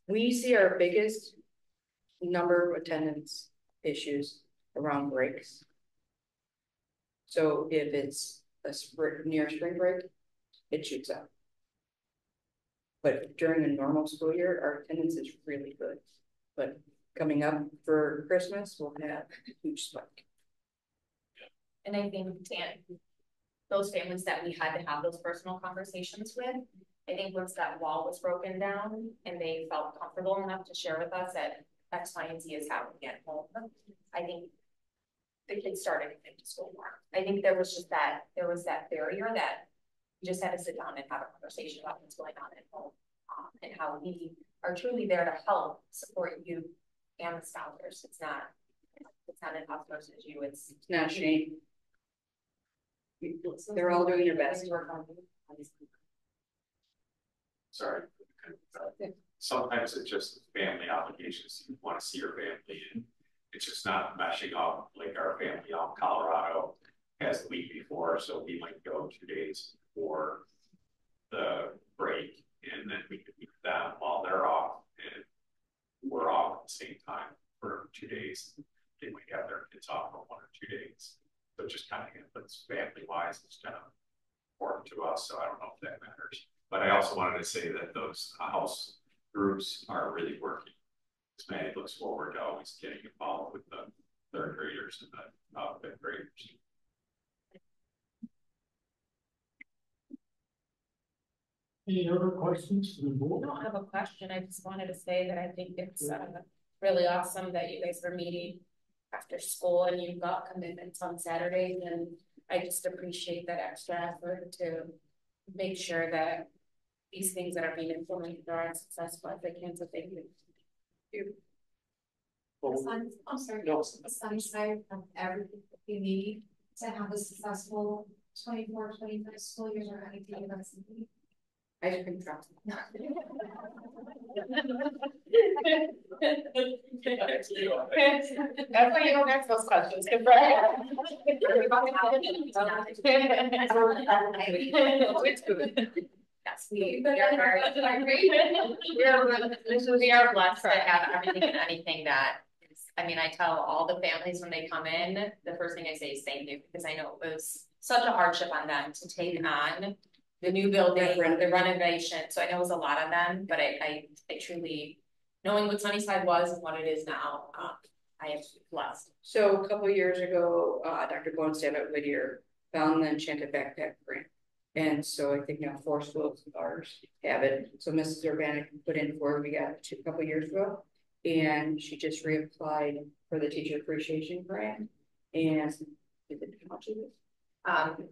We see our biggest number of attendance issues around breaks. So if it's near spring break, it shoots up. But during a normal school year, our attendance is really good. But coming up for Christmas, we'll have a huge spike. And I think those families that we had to have those personal conversations with, I think once that wall was broken down and they felt comfortable enough to share with us that X, Y, and Z is happening at home, I think the kids started coming to school more. I think there was that barrier that we just had to sit down and have a conversation about what's going on at home and how we are truly there to help support you and the scholars. It's not an us versus you. It's not a shame. They're all doing their best. Sorry. Sometimes it's just family obligations. You want to see your family, and it's just not meshing up. Like our family out in Colorado has the week before, so we might go 2 days before the break, and then we can meet them while they're off, and we're off at the same time. days. They might have their kids off for 1 or 2 days. So just kind of, but family wise, it's kind of important to us. So I don't know if that matters. But I also wanted to say that those house groups are really working. This man looks forward to always getting involved with the third graders and the fifth graders. Any other questions from the I board? don't have a question. I just wanted to say that I think it's really awesome that you guys are meeting after school and you've got commitments on Saturdays, and I just appreciate that extra effort to make sure that these things that are being implemented are as successful as they can. So thank you. I'm sorry, a sunny side of everything that we need to have a successful 24-25 school years or anything that's needed. Ice cream truck. That's why you don't ask those questions. Good for Yes, we are very, we are blessed to have everything and anything that is, I mean, I tell all the families when they come in, the first thing I say is thank you, because I know it was such a hardship on them to take on the new building, the renovation. So I know it was a lot on them, but I truly, knowing what Sunnyside was and what it is now, I am blessed. So a couple of years ago, Dr. Bonestad at Whittier found the Enchanted Backpack Grant. And so I think now 4 schools of ours have it. So Mrs. Urbanic put in 4, we got a couple of years ago. And she just reapplied for the Teacher Appreciation Grant. And how much is it?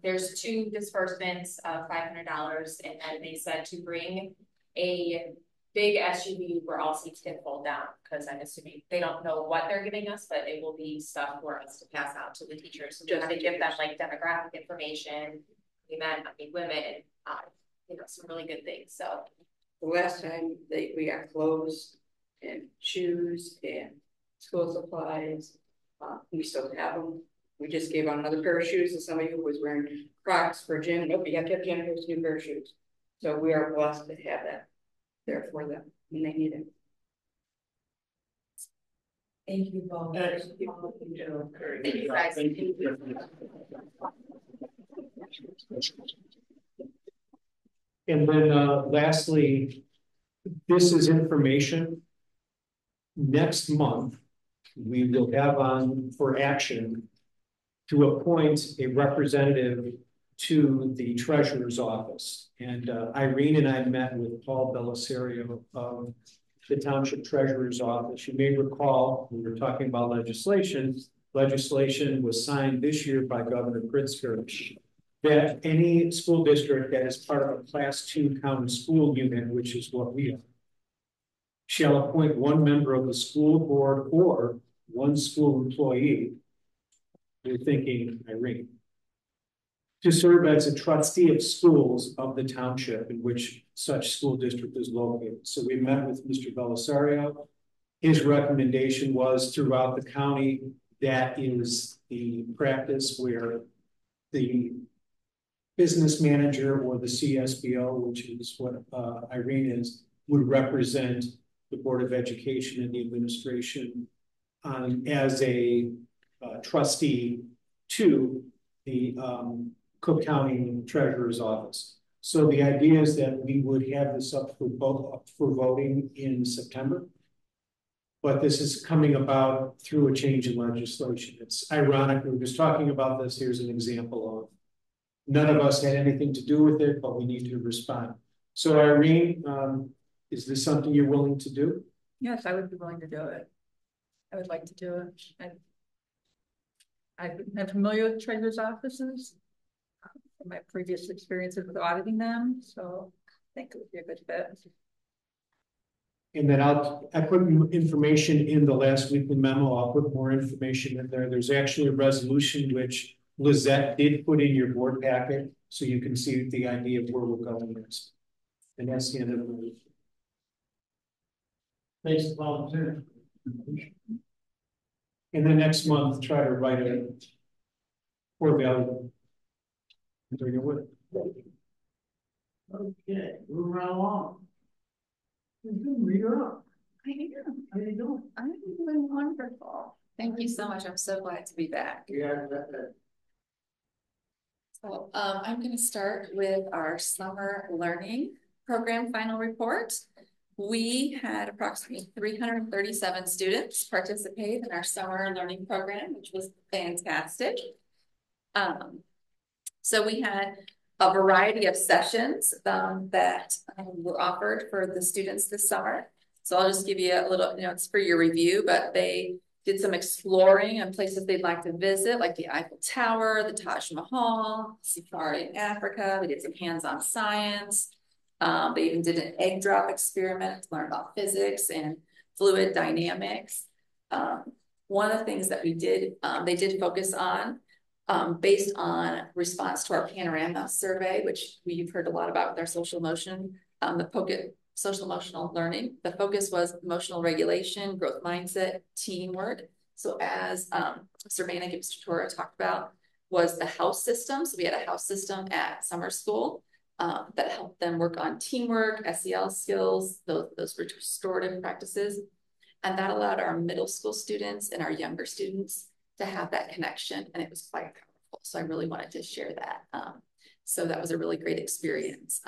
There's 2 disbursements of $500, and then they said to bring a big SUV where all seats can fold down, because I'm assuming they don't know what they're giving us, but it will be stuff for us to pass out to the teachers. So just to give them like demographic information, men, women, you know, some really good things. So the last time we got clothes and shoes and school supplies, we still have them. We just gave out another pair of shoes to somebody who was wearing Crocs for gym. Nope, you have to have Jennifer's new pair of shoes. So we are blessed to have that there for them when they need it. Thank you both. thank you guys. And then lastly, this is information. Next month, we will have on for action to appoint a representative to the treasurer's office. And Irene and I met with Paul Bellisario of the township treasurer's office. You may recall, we were talking about legislation. Legislation was signed this year by Governor Pritzker that any school district that is part of a Class 2 county school unit, which is what we are, shall appoint 1 member of the school board or 1 school employee. We're thinking Irene, to serve as a trustee of schools of the township in which such school district is located. So we met with Mr. Bellisario. His recommendation was throughout the county, that is the practice where the business manager or the CSBO, which is what Irene is, would represent the Board of Education and the administration as a trustee to the Cook County Treasurer's Office. So the idea is that we would have this up for voting in September, but this is coming about through a change in legislation. It's ironic, we were just talking about this. Here's an example of none of us had anything to do with it, but we need to respond. So Irene, is this something you're willing to do? Yes, I would be willing to do it. I would like to do it. I'm familiar with treasurer's offices from my previous experiences with auditing them, so I think it would be a good fit. And then I put information in the last weekly memo. I'll put more information in there. There's actually a resolution which Lizette did put in your board packet, so you can see the idea of where we're going next. And that's the end of the meeting. Thanks, volunteer. And then next month, try to write a core value. Bring it with. Okay, moving right along. You're up. I am. How you doing? I'm doing wonderful. Thank you so much. I'm so glad to be back. Yeah. So I'm going to start with our summer learning program final report. We had approximately 337 students participate in our summer learning program, which was fantastic. So we had a variety of sessions that were offered for the students this summer. So I'll just give you a little, it's for your review, but they did some exploring on places they'd like to visit, like the Eiffel Tower, the Taj Mahal, safari in Africa. We did some hands-on science. They even did an egg drop experiment to learn about physics and fluid dynamics. One of the things that we did, they did focus on, based on response to our panorama survey, which we've heard a lot about with our social emotion, social emotional learning. The focus was emotional regulation, growth mindset, teamwork. So as Servana Gibbs-Tutora talked about, was the house system. So we had a house system at summer school that helped them work on teamwork, SEL skills, those restorative practices. And that allowed our middle school students and our younger students to have that connection, and it was quite powerful. So I really wanted to share that. So that was a really great experience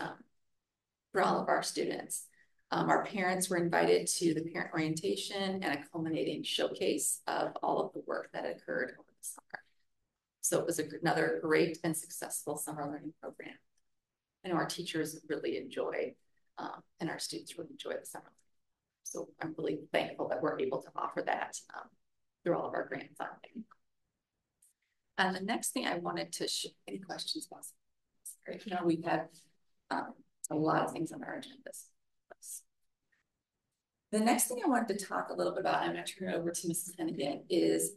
for all of our students. Our parents were invited to the parent orientation and a culminating showcase of all of the work that occurred over the summer. So it was another great and successful summer learning program. I know our teachers really enjoy, and our students really enjoy the summer. So I'm really thankful that we're able to offer that through all of our grant funding. And the next thing I wanted to share, any questions about this? You know, we've had a lot of things on our agendas. The next thing I wanted to talk a little bit about, I'm going to turn it over to Mrs. Hennigan, is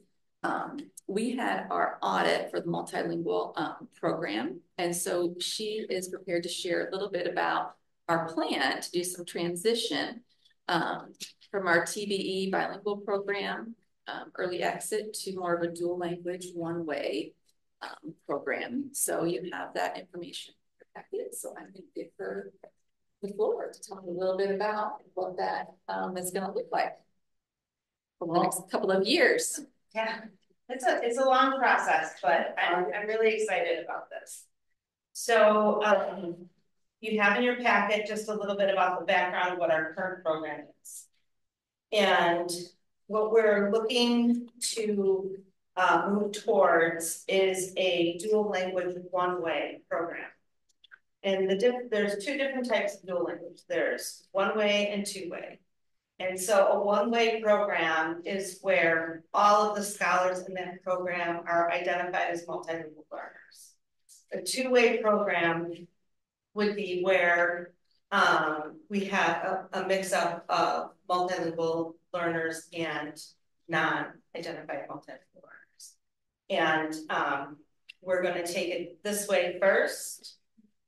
we had our audit for the multilingual program. And so she is prepared to share a little bit about our plan to do some transition from our TBE bilingual program, early exit, to more of a dual language one-way program. So you have that information protected. So I'm going to give her the floor to talk a little bit about what that is going to look like for the next couple of years. Yeah, it's a long process, but I'm really excited about this. So you have in your packet just a little bit about the background of what our current program is. And what we're looking to move towards is a dual language one-way program. And there's two different types of dual language. There's one-way and two-way. And so a one-way program is where all of the scholars in that program are identified as multilingual learners. A two-way program would be where we have a mix-up of multilingual learners and non-identified multilingual learners. And we're going to take it this way first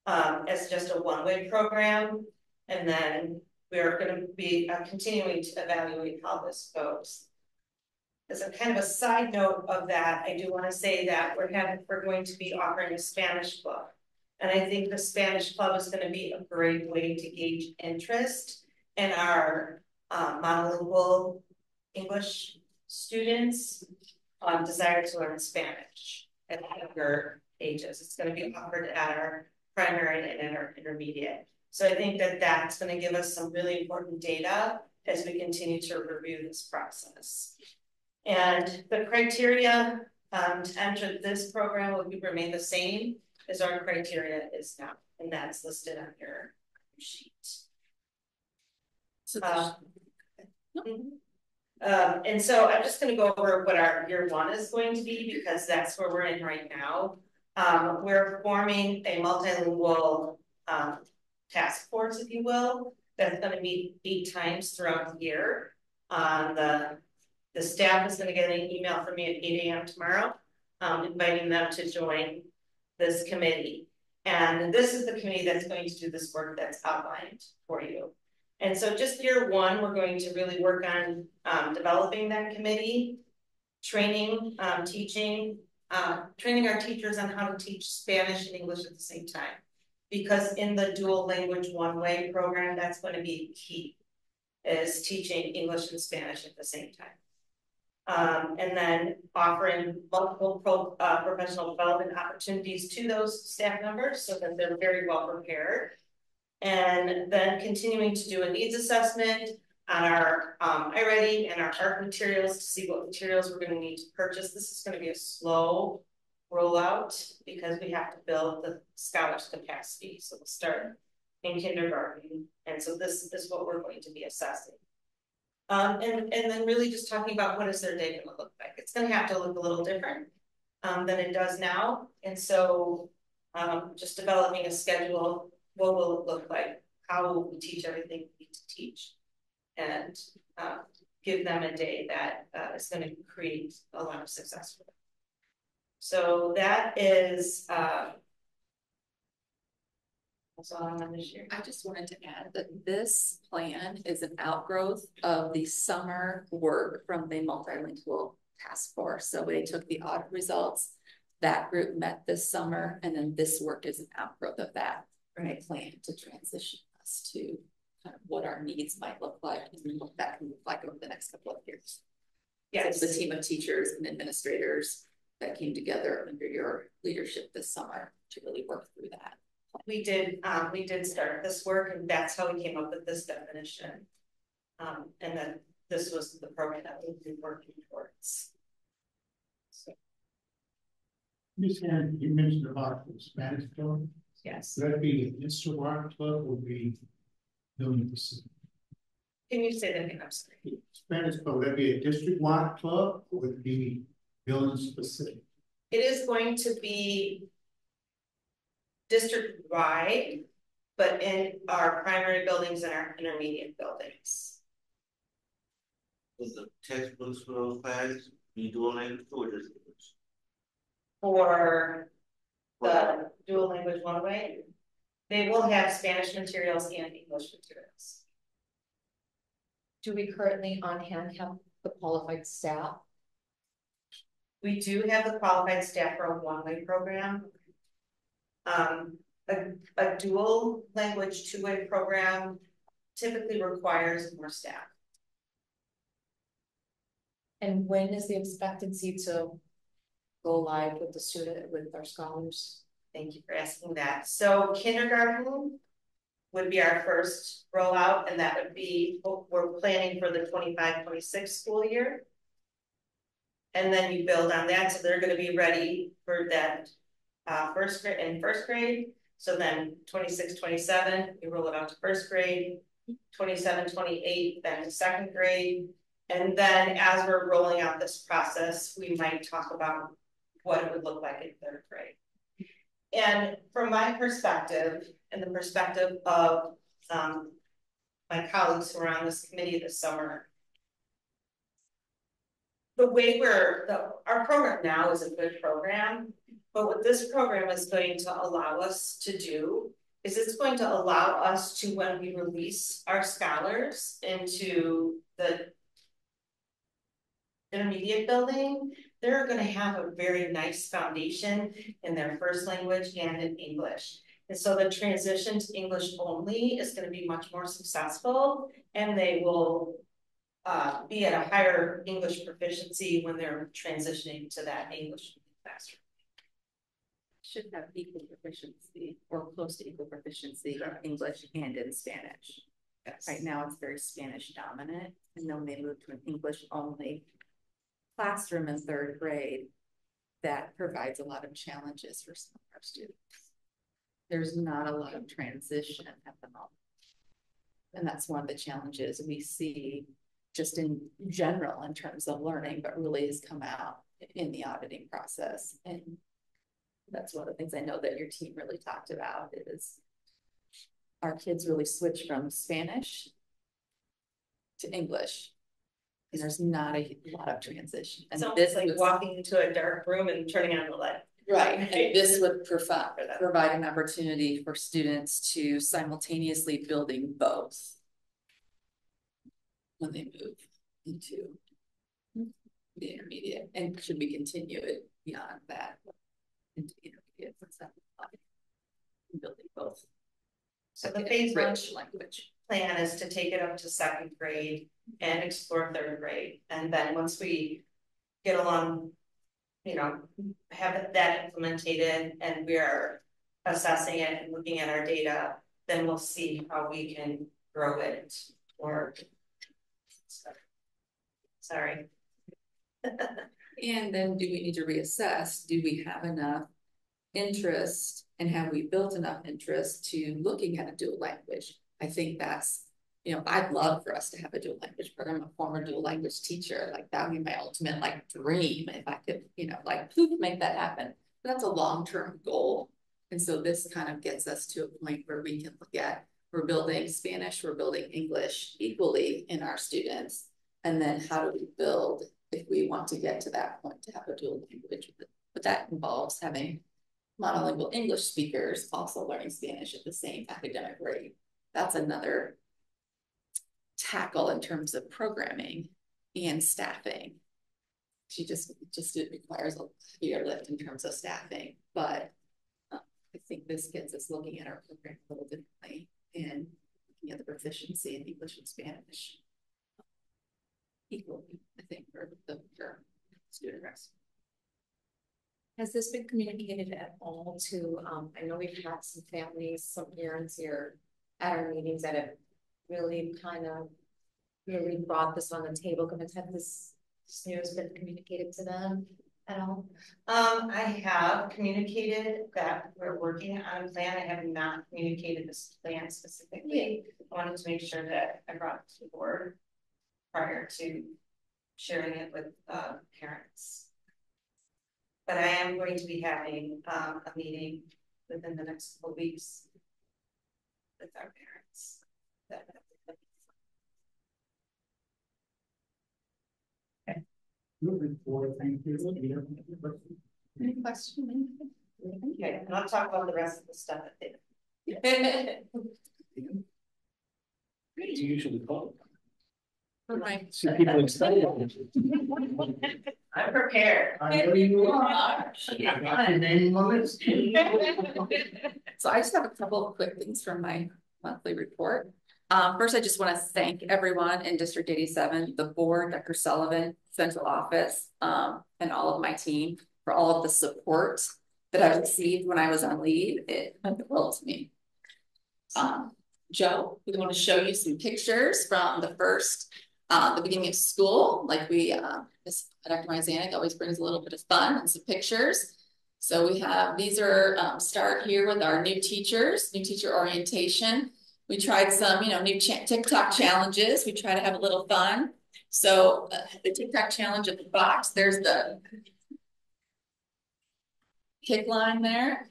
as just a one-way program, and then we're going to be continuing to evaluate how this goes. As a kind of a side note of that, I do want to say that we're going to be offering a Spanish club. And I think the Spanish club is going to be a great way to gauge interest in our monolingual English students' desire to learn Spanish at younger ages. It's going to be offered at our primary and at our intermediate. So I think that that's going to give us some really important data as we continue to review this process. And the criteria to enter this program will remain the same as our criteria is now, and that's listed on your sheet. So and so I'm just going to go over what our year one is going to be, because that's where we're in right now. We're forming a multilingual task force, if you will, that's going to meet 8 times throughout the year. The staff is going to get an email from me at 8 a.m. tomorrow, inviting them to join this committee. And this is the committee that's going to do this work that's outlined for you. And so just year one, we're going to really work on developing that committee, training, teaching, training our teachers on how to teach Spanish and English at the same time. Because in the dual language one-way program, that's going to be key, is teaching English and Spanish at the same time. And then offering multiple professional development opportunities to those staff members so that they're very well prepared. And then continuing to do a needs assessment on our iReady and our art materials to see what materials we're going to need to purchase. This is going to be a slow rollout because we have to build the scholars capacity. So we'll start in kindergarten. And so this is what we're going to be assessing. And then really just talking about what is their day going to look like. It's going to have to look a little different than it does now. And so just developing a schedule, what will it look like? How will we teach everything we need to teach? And give them a day that is going to create a lot of success for them. So that is that's all I'm on this year. I just wanted to add that this plan is an outgrowth of the summer work from the multilingual task force. So they took the audit results, that group met this summer, and then this work is an outgrowth of that. Right. Plan to transition us to kind of what our needs might look like and what that can look like over the next couple of years. Yes, so the team of teachers and administrators that came together under your leadership this summer to really work through that. We did start this work, and that's how we came up with this definition. And then this was the program that we've been working towards. So. Ms. Hand, you mentioned about the Spanish club. Yes. Would that be an Instagram club or be Building Pacific? Can you say that again? I'm sorry. Spanish club, would that be a district-wide club or would it be building specific? It is going to be district-wide, but in our primary buildings and our intermediate buildings. Will the textbooks for those classes be dual language or just English? For the dual language one way, they will have Spanish materials and English materials. Do we currently on hand have the qualified staff? We do have the qualified staff for a one-way program. A dual language two-way program typically requires more staff. And when is the expectancy to go live with the student, with our scholars? Thank you for asking that. So kindergarten would be our first rollout, and that would be, we're planning for the 25-26 school year. And then you build on that, so they're going to be ready for that first grade. So then 26-27, you roll it out to first grade, 27-28, then to second grade. And then as we're rolling out this process, we might talk about what it would look like in third grade. And from my perspective, and the perspective of my colleagues who are on this committee this summer, the way our program now is a good program, but what this program is going to allow us to do is it's going to allow us to, when we release our scholars into the intermediate building, they're going to have a very nice foundation in their first language and in English. And so the transition to English only is going to be much more successful, and they will be at a higher English proficiency when they're transitioning to that English classroom. Should have equal proficiency or close to equal proficiency in English and in Spanish. Yes. Right now it's very Spanish dominant, and then when they move to an English only classroom in third grade, that provides a lot of challenges for some of our students. There's not a lot of transition at the moment. And that's one of the challenges we see just in general in terms of learning, but really has come out in the auditing process. And that's one of the things I know that your team really talked about is our kids really switch from Spanish to English. And there's not a lot of transition. And so this like walking into a dark room and turning on the light. Right. And this would provide an opportunity for students to simultaneously building both when they move into the intermediate. And should we continue it beyond that into intermediate for 7 building both? So the phase one language plan is to take it up to second grade and explore third grade. And then once we get along, you know, have that implemented and we are assessing it and looking at our data, then we'll see how we can grow it or sorry. And then do we need to reassess? Do we have enough interest and have we built enough interest to looking at a dual language? I think that's, you know, I'd love for us to have a dual language program. I'm a former dual language teacher. Like that would be my ultimate like dream if I could, you know, like make that happen. But that's a long-term goal. And so this kind of gets us to a point where we can look at, we're building Spanish, we're building English equally in our students. And then how do we build if we want to get to that point to have a dual language? But that involves having monolingual English speakers also learning Spanish at the same academic rate. That's another tackle in terms of programming and staffing. It requires a heavier lift in terms of staffing, but I think this gets us looking at our program a little differently and looking at the proficiency in English and Spanish equally, I think, for student rest. Has this been communicated at all to, I know we've had some families, some parents here at our meetings that have really really brought this on the table. Has this news been communicated to them at all? I have communicated that we're working on a plan. I have not communicated this plan specifically. I wanted to make sure that I brought it to the board prior to sharing it with parents. But I am going to be having a meeting within the next couple of weeks with our parents. Okay. Moving forward, thank you. Any question? Okay, and I'll talk about the rest of the stuff at the end. You usually call. Right. See people excited. I'm prepared. I know you are. I got your name on it. So I just have a couple of quick things from my monthly report. First, I just want to thank everyone in District 87, the board, Dr. Sullivan, central office, and all of my team for all of the support that I received when I was on leave. It meant the world to me. Joe, we want to show you some pictures from the beginning of school. Like Dr. Myzanik always brings a little bit of fun and some pictures. So we have, these are, start here with our new teachers, new teacher orientation. We tried some, new TikTok challenges. We try to have a little fun. So the TikTok challenge at the box, there's the kick line there.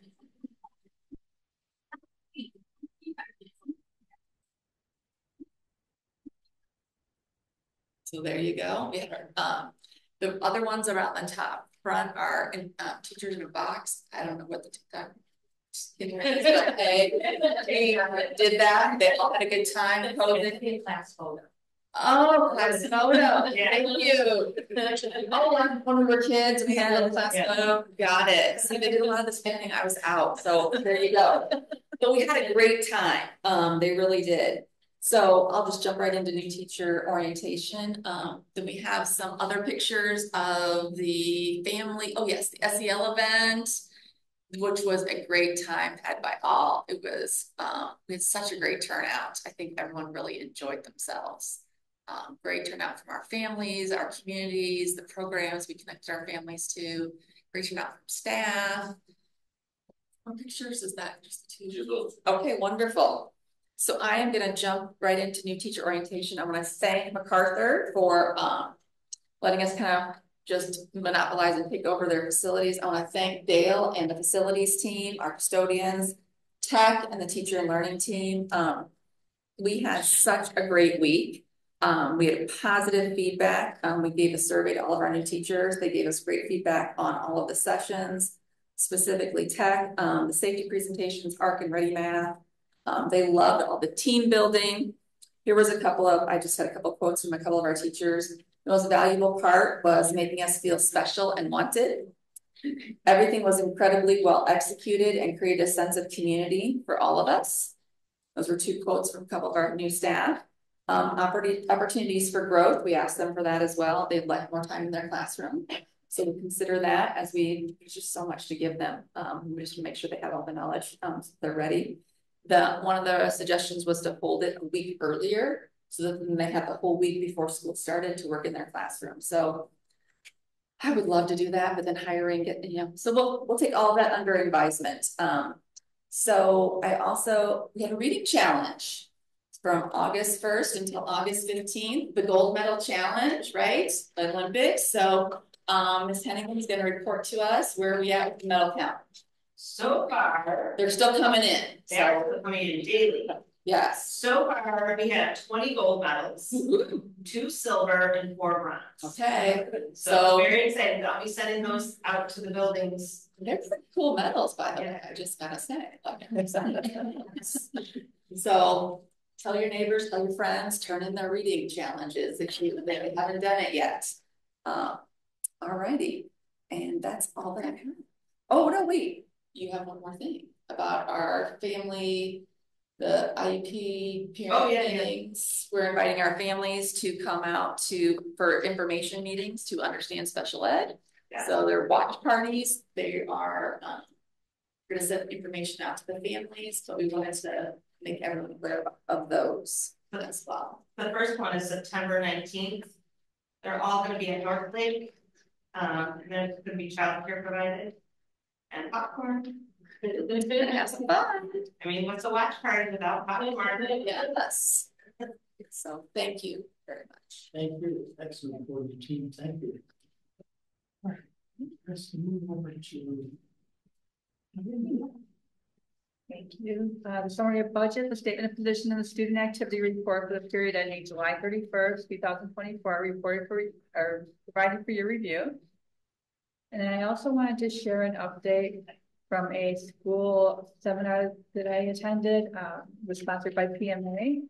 So there you go. We have the other ones around the top front are teachers in a box. I don't know what the TikTok is, but they did that. They all had a good time. Class photo. Oh, class photo. Thank you. Oh, when we were kids, we had a little class photo. Got it. See, they did a lot of the spinning. I was out. So there you go. But we had a great time. They really did. So I'll just jump right into new teacher orientation. Then we have some other pictures of the family. Oh yes, the SEL event, which was a great time had by all. It was, we had such a great turnout. I think everyone really enjoyed themselves. Great turnout from our families, our communities, the programs we connected our families to. Great turnout from staff. What pictures is that? Just the two? Okay, wonderful. So I am going to jump right into new teacher orientation. I want to thank MacArthur for letting us kind of just monopolize and take over their facilities. I want to thank Dale and the facilities team, our custodians, tech, and the teacher and learning team. We had such a great week. We had positive feedback. We gave a survey to all of our new teachers. They gave us great feedback on all of the sessions, specifically tech, the safety presentations, ARC and Ready Math. They loved all the team building. Here was I just had a couple quotes from a couple of our teachers. The most valuable part was making us feel special and wanted. Everything was incredibly well executed and created a sense of community for all of us. Those were two quotes from a couple of our new staff. Opportunities for growth, we asked them for that as well. They'd like more time in their classroom. So we'll consider that as there's just so much to give them. We just make sure they have all the knowledge, so they're ready. One of the suggestions was to hold it a week earlier, so that they have the whole week before school started to work in their classroom. So I would love to do that, but then hiring it, so we'll take all of that under advisement. So we have a reading challenge from August 1st until August 15th, the gold medal challenge, right? The Olympics. So Ms. Hennigan is going to report to us where we at with the medal count. So far, they're still coming in. They're still coming in daily. Yes. So far, we have 20 gold medals, 2 silver, and 4 bronze. Okay. So very excited. I'll be sending those out to the buildings. They're pretty cool medals, by the way. I just gotta say. So tell your neighbors, tell your friends, turn in their reading challenges if they haven't done it yet. Alrighty. And that's all that I have. Oh, no, wait. You have one more thing about our family, the IEP parent meetings. We're inviting our families to come out for information meetings to understand special ed. Yeah. So they're watch parties. They are going to send information out to the families, but we wanted to make everyone aware of those as well. The first one is September 19th. They're all going to be at North Lake. And then it's going to be childcare provided and popcorn. Have some fun. I mean, what's a watch party without popcorn? Yes. So thank you very much. Thank you. Excellent for the team. Thank you. All right. Let's move over to. Thank you. The summary of budget, the statement of position, and the student activity report for the period ending July 31st, 2024 provided for your review. And then I also wanted to share an update from a school seminar that I attended, was sponsored by PMA.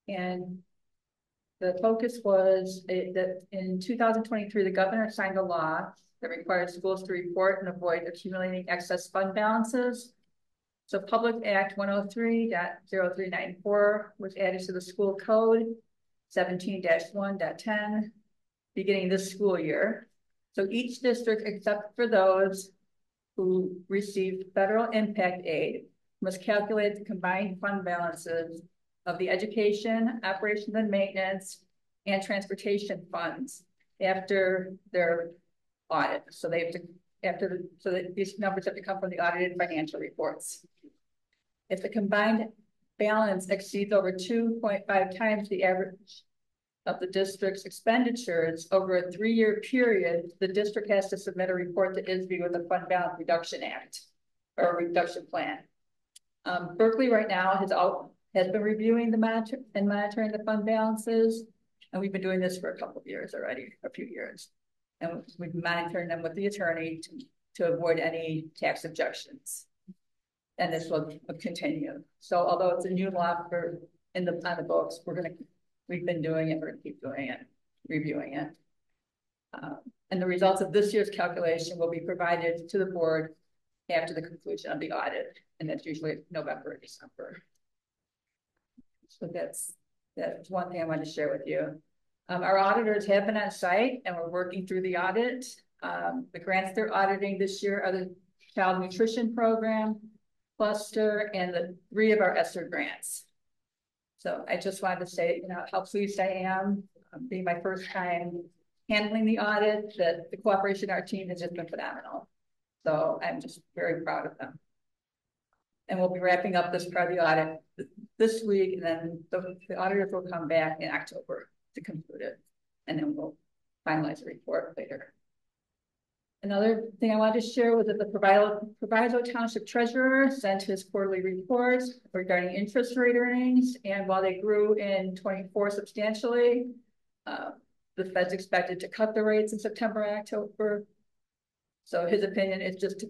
And the focus was that in 2023, the governor signed a law that requires schools to report and avoid accumulating excess fund balances. So Public Act 103.0394 was added to the school code 17-1.10 beginning this school year. So each district, except for those who received federal impact aid, must calculate the combined fund balances of the education, operations and maintenance, and transportation funds after their audit. So they have to, so that these numbers have to come from the audited financial reports. If the combined balance exceeds over 2.5 times the average of the district's expenditures over a 3-year period, the district has to submit a report to ISB with a Fund Balance Reduction Act or a reduction plan. Berkeley right now has been reviewing and monitoring the fund balances, and we've been doing this for a couple of years already, a few years, and we've been monitoring them with the attorney to avoid any tax objections, and this will continue. So although it's a new law on the books, we've been doing it, we're gonna keep doing it, reviewing it. And the results of this year's calculation will be provided to the board after the conclusion of the audit, and that's usually November or December. So that's one thing I wanted to share with you. Our auditors have been on site and we're working through the audit. The grants they're auditing this year are the Child Nutrition Program, Cluster, and the 3 of our ESSER grants. So I just wanted to say, how pleased I am being my first time handling the audit, that the cooperation of our team has just been phenomenal. So I'm just very proud of them. And we'll be wrapping up this part of the audit this week, and then the auditors will come back in October to conclude it. And then we'll finalize the report later. Another thing I wanted to share was that the Proviso Township Treasurer sent his quarterly report regarding interest rate earnings. And while they grew in 24 substantially, the Fed's expected to cut the rates in September and October. So his opinion is just to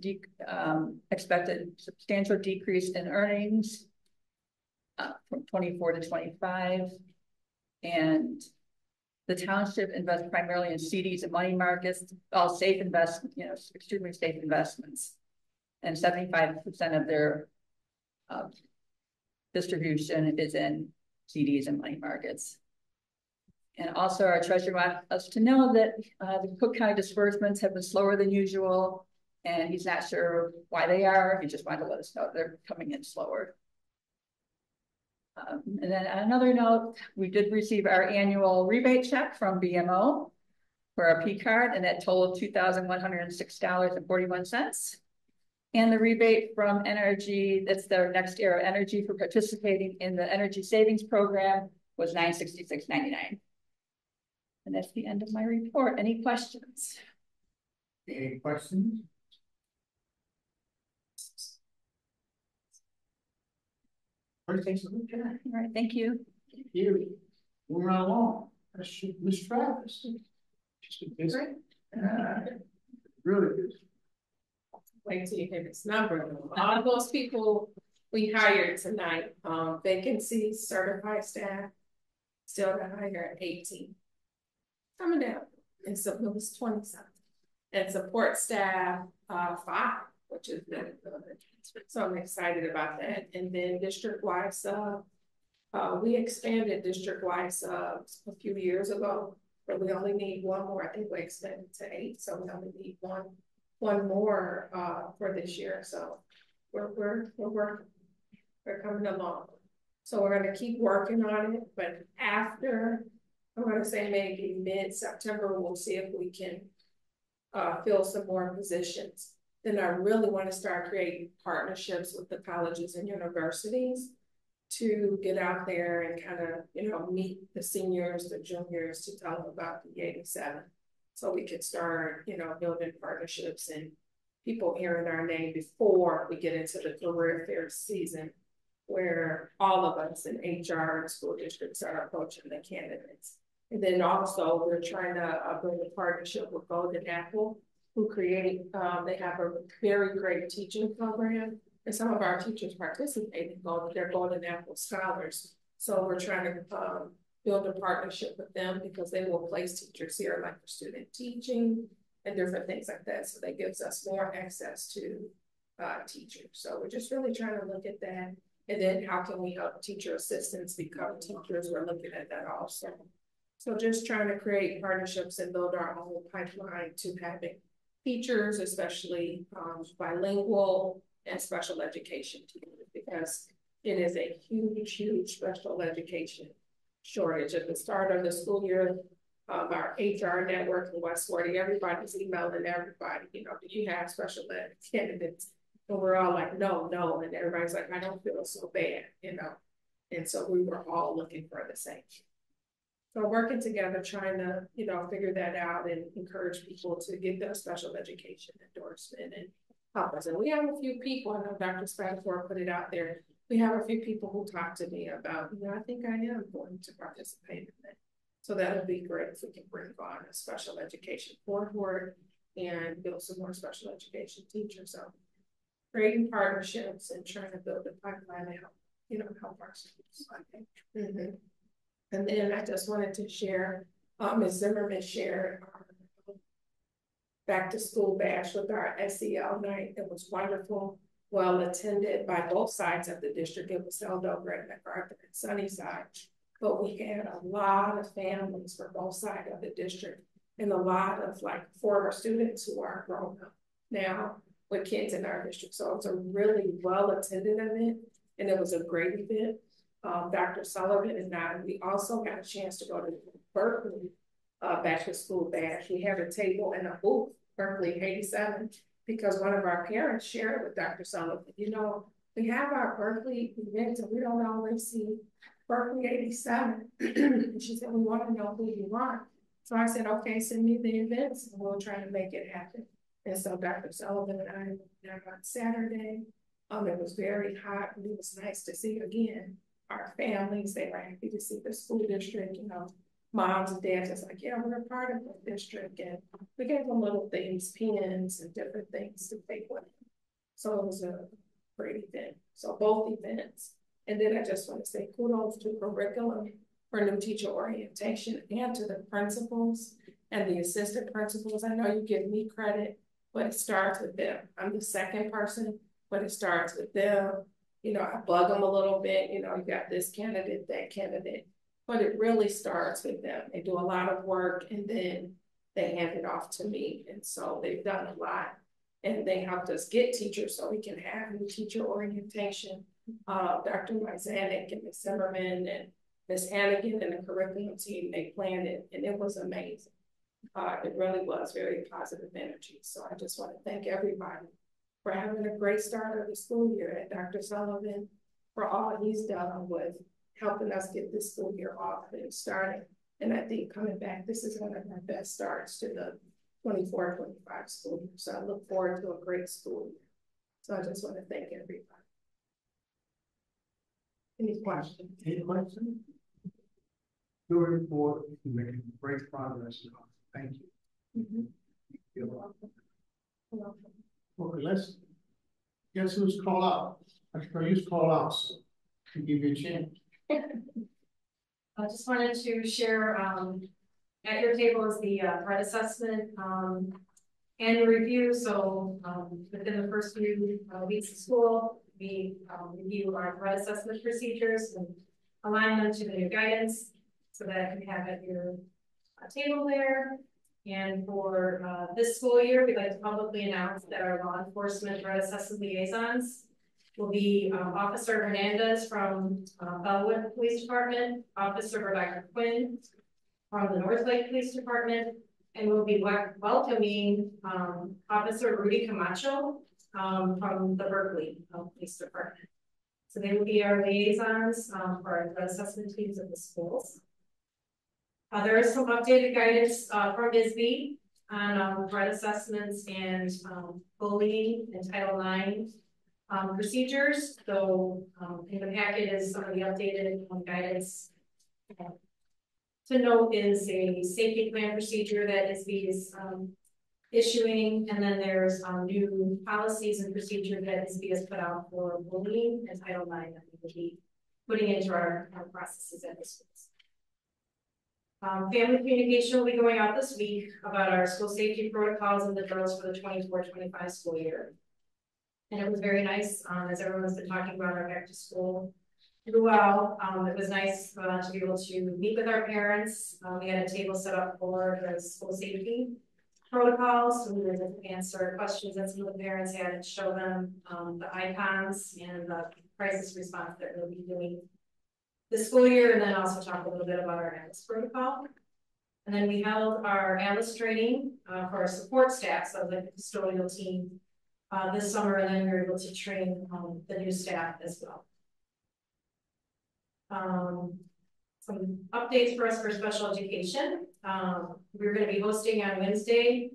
expect a substantial decrease in earnings from 24 to 25. And the township invests primarily in CDs and money markets, all safe investments, extremely safe investments. And 75% of their distribution is in CDs and money markets. And also our treasurer wants us to know that the Cook County disbursements have been slower than usual. And he's not sure why they are. He just wanted to let us know they're coming in slower. And then on another note, we did receive our annual rebate check from BMO for our P card, and that totaled $2,106.41. And the rebate from Energy, that's their Next Era Energy for participating in the energy savings program, was $966.99. And that's the end of my report. Any questions? Any questions? All right, thank you. Here, moving along. Ms. Travis. She's been busy. Really good. Wait till you hear this number. All those people we hired tonight, vacancies, certified staff, still to hire 18. Coming down. And so it was 20 something. And support staff, 5, which is very good. So I'm excited about that. And then district-wide sub, we expanded district-wide subs a few years ago, but we only need 1 more. I think we extended to 8, so we only need one more for this year. So we're working. We're coming along. So we're going to keep working on it. But after, I'm going to say maybe mid-September, we'll see if we can fill some more positions. Then I really want to start creating partnerships with the colleges and universities to get out there and kind of, meet the seniors, the juniors, to tell them about the D87. So we could start, building partnerships and people hearing our name before we get into the career fair season, where all of us in HR and school districts are approaching the candidates. And then also we're trying to build a partnership with Golden Apple, who create, they have a very great teaching program. And some of our teachers participate in they're Golden Apple scholars. So we're trying to build a partnership with them because they will place teachers here, like for student teaching and different things like that. So that gives us more access to teachers. So we're just really trying to look at that. And then how can we help teacher assistants become teachers? We're looking at that also. So just trying to create partnerships and build our own pipeline to having teachers, especially bilingual and special education teachers, because it is a huge special education shortage. At the start of the school year, our HR network in West 40, everybody's emailing everybody, do you have special ed candidates? And we're all like, no. And everybody's like, I don't feel so bad, And so we were all looking for the same. So working together, trying to, figure that out and encourage people to get their special education endorsement and help us. And we have a few people, I know Dr. Spatafore put it out there. We have a few people who talk to me about, I think I am going to participate in that. So that would be great if we can bring on a special education board and build some more special education teachers. So creating partnerships and trying to build a pipeline to help, help our students. And then I just wanted to share, Ms. Zimmerman shared our back to school bash with our SEL night. It was wonderful, well attended by both sides of the district. It was held over at MacArthur and Sunnyside, but we had a lot of families for both sides of the district and a lot of former students who are grown up now with kids in our district. So it was a really well attended event and it was a great event. Dr. Sullivan and I, we also got a chance to go to Berkeley back to school bash. We had a table and a booth, Berkeley 87, because one of our parents shared with Dr. Sullivan, we have our Berkeley events and we don't always see Berkeley 87. And she said, we want to know who you are. So I said, okay, send me the events and we'll try to make it happen. And so Dr. Sullivan and I went there on Saturday. It was very hot and it was nice to see again our families. They were happy to see the school district, moms and dads was like, yeah, we're a part of the district. And we gave them little things, pens and different things to take with them. So it was a great event. So both events. And then I just want to say kudos to curriculum for new teacher orientation and to the principals and the assistant principals. I know you give me credit, but it starts with them. I'm the second person, but it starts with them. I bug them a little bit, you got this candidate, that candidate. but it really starts with them. They do a lot of work and then they hand it off to me. And so they've done a lot and they helped us get teachers so we can have new teacher orientation. Dr. Myzanik and Ms. Zimmerman and Ms. Hannigan and the curriculum team, they planned it and it was amazing. It really was very positive energy. So I just want to thank everybody for having a great start of the school year, and Dr. Sullivan for all he's done with helping us get this school year off and starting. And I think coming back, this is one of my best starts to the 24-25 school year. So I look forward to a great school year. So I just want to thank everybody. Any questions? Any questions? Your report, you're making great progress. Thank you. Mm-hmm. You're welcome. Okay, let's guess who's called out. I'm sure you's called out, so to give you a chance. I just wanted to share at your table is the threat assessment annual review. So within the first few weeks of school, we review our threat assessment procedures and align them to the new guidance so that you have at your table there. And for this school year, we'd like to publicly announce that our law enforcement threat assessment liaisons will be Officer Hernandez from Bellwood Police Department, Officer Rebecca Quinn from the North Lake Police Department, and we'll be welcoming Officer Rudy Camacho from the Berkeley Police Department. So they will be our liaisons for our threat assessment teams at the schools. There is some updated guidance from ISB on threat assessments and bullying and Title IX procedures. So in the packet is some of the updated guidance. To note is a safety plan procedure that ISB is issuing, and then there's new policies and procedures that ISB has put out for bullying and Title IX that we will be putting into our processes at the schools. Family communication will be going out this week about our school safety protocols and the drills for the 24-25 school year. And it was very nice, as everyone's been talking about our back to school well. It was nice to be able to meet with our parents. We had a table set up for the school safety protocols, so we were able to answer questions that some of the parents had and show them the icons and the crisis response that we'll be doing this school year, and then also talk a little bit about our ALICE protocol. And then we held our ALICE training for our support staff, so the custodial team this summer, and then we were able to train the new staff as well. Some updates for us for special education. We're going to be hosting on Wednesday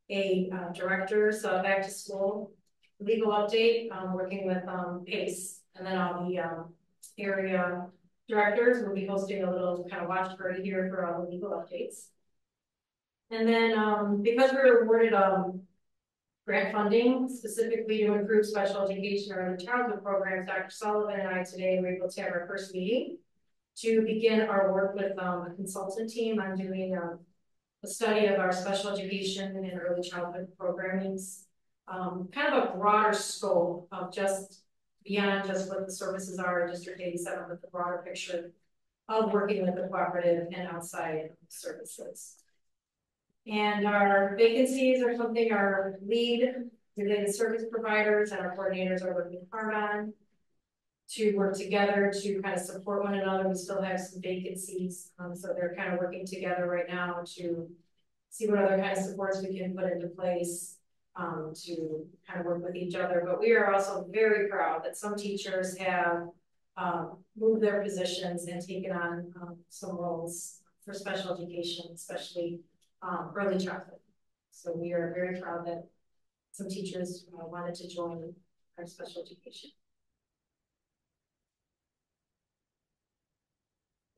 a director's back to school legal update, working with PACE, and then all the area directors will be hosting a little kind of watch party here for all the legal updates. And then because we were awarded grant funding specifically to improve special education or early childhood programs, Dr. Sullivan and I today were able to have our first meeting to begin our work with a consultant team on doing a study of our special education and early childhood programmings, kind of a broader scope of just beyond just what the services are in District 87, but the broader picture of working with the cooperative and outside services. And our vacancies are something our lead related service providers and our coordinators are working hard on to work together to kind of support one another. We still have some vacancies, so they're kind of working together right now to see what other kind of supports we can put into place to kind of work with each other. But we are also very proud that some teachers have moved their positions and taken on some roles for special education, especially early childhood. So we are very proud that some teachers wanted to join our special education.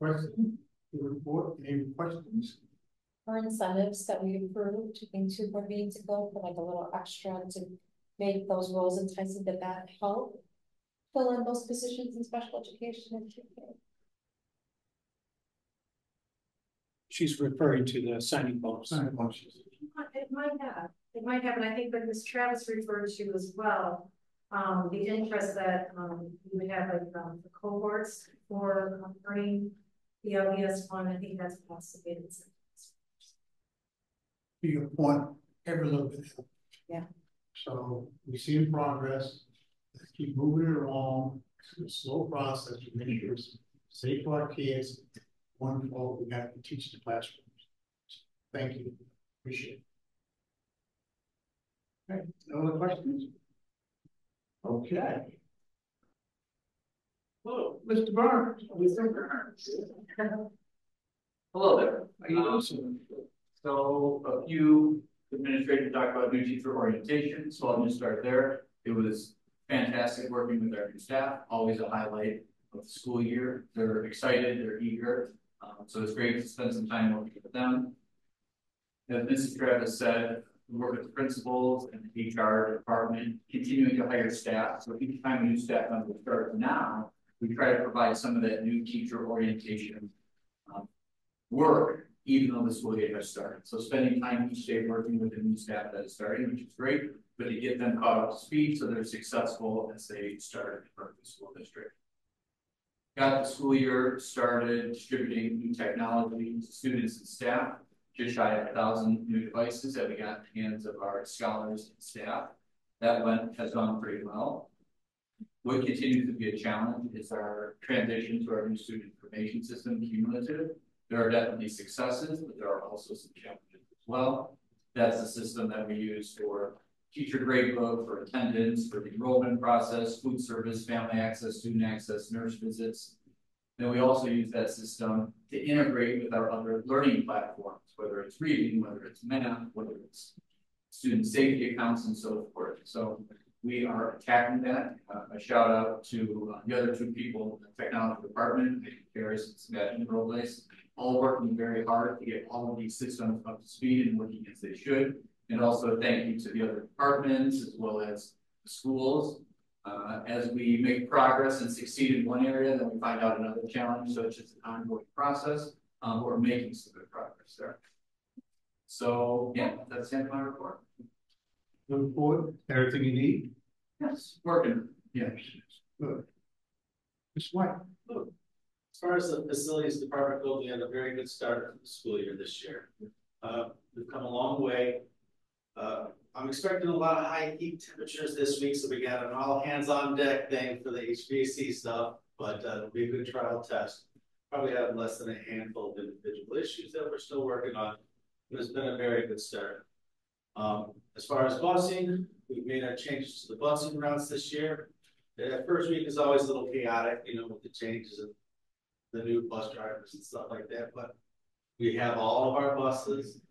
Question, report, any questions? Our incentives that we approved in 2 board meetings ago for like a little extra to make those roles enticing, did that help fill in those positions in special education and TK? She's referring to the signing bonus. Signing bonuses. It might have, and I think that Ms. Travis referred to as well, the interest that we would have like the cohorts for earning the LBS fund, I think that's possible. To your point, every little bit helps. Yeah. So we see progress. Let's keep moving it along. It's a slow process to make sure it's safe for our kids. Wonderful. We got to teach the classrooms. Thank you. Appreciate it. Okay. No other questions? Okay. Hello, Mr. Burns. Mr. Burns. Hello there. So a few administrators talked about new teacher orientation, so I'll just start there. It was fantastic working with our new staff, always a highlight of the school year. They're excited, they're eager, so it's great to spend some time working with them. As Mrs. Travis said, we work with the principals and the HR department, continuing to hire staff. So each time a new staff member starts now, we try to provide some of that new teacher orientation work, even though the school year has started. So spending time each day working with the new staff that is starting, which is great, but to get them caught up to speed so they're successful as they start in the school district. Got the school year started distributing new technology to students and staff, just shy of 1,000 new devices that we got in the hands of our scholars and staff. That has gone pretty well. What continues to be a challenge is our transition to our new student information system, Cumulative. There are definitely successes, but there are also some challenges as well. That's the system that we use for teacher gradebook, for attendance, for the enrollment process, food service, family access, student access, nurse visits. Then we also use that system to integrate with our other learning platforms, whether it's reading, whether it's math, whether it's student safety accounts, and so forth. So we are attacking that. A shout out to the other two people in the technology department, Harris and Sebastian Robles, all working very hard to get all of these systems up to speed and working as they should. And also thank you to the other departments as well as the schools. As we make progress and succeed in one area, then we find out another challenge. So it's just an ongoing process. We're making some good progress there. So yeah, that's the end of my report. Move forward. Everything you need? Yes, working. Yes. Good. Ms. White. Good. As far as the facilities department goes, we had a very good start to the school year this year. We've come a long way. I'm expecting a lot of high heat temperatures this week, so we got an all hands on deck thing for the HVAC stuff, but it'll be a good trial test. Probably have less than a handful of individual issues that we're still working on, but it's been a very good start. As far as busing, we've made our changes to the busing routes this year. The first week is always a little chaotic, you know, with the changes and the new bus drivers and stuff like that, but we have all of our buses.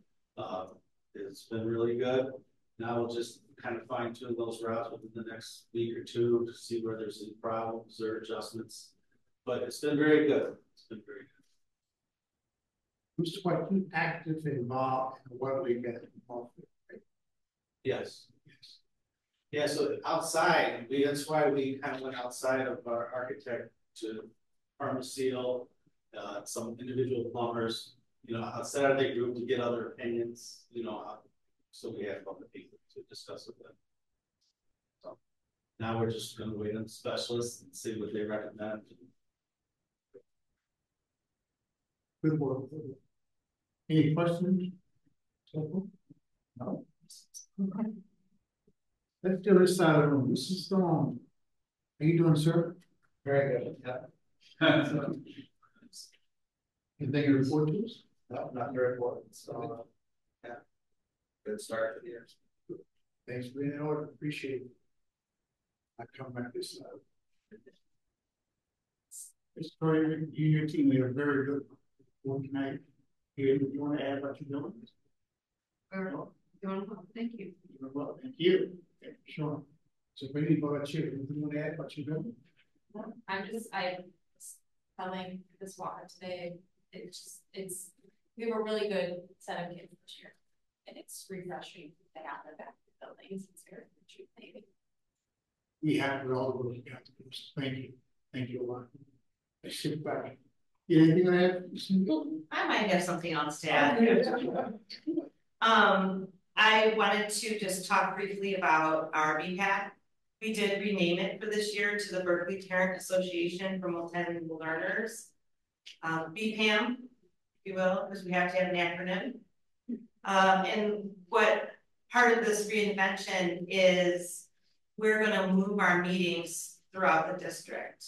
It's been really good. Now we'll just kind of fine tune those routes within the next week or two to see where there's any problems or adjustments. But it's been very good. It's been very good. Mr. White, you active involved in what we get involved with? Yes. Yes. Yeah, so outside, that's why we kind of went outside of our architect to PermaSeal, some individual plumbers, you know, outside of the group to get other opinions, you know, so we have other people to discuss with them. So now we're just going to wait on the specialists and see what they recommend. Good work. Any questions? No. Let's do this side of the room. This is How you doing, sir? Very good. Yeah. Anything to report to us? No, not very important. So yeah, good start to the year. Thanks for being in order. Appreciate it. I come back this side. Mr. Curry, you and your team, we are very good work tonight. You want to add what you're doing? Thank you. Well, thank you. Okay, sure. So, really, about you, you want to add what you're doing? I was telling this walker today, we have a really good set of kids this year, and it's refreshing to have them back in the buildings. It's very rejuvenating. We have with all the work you got to do. Thank you. Thank you a lot. I sit back. Anything to add? I might have something else to add. I wanted to just talk briefly about our BPAC. We did rename it for this year to the Berkeley Parent Association for Multilingual Learners. BPAM, if you will, because we have to have an acronym. And what part of this reinvention is we're going to move our meetings throughout the district.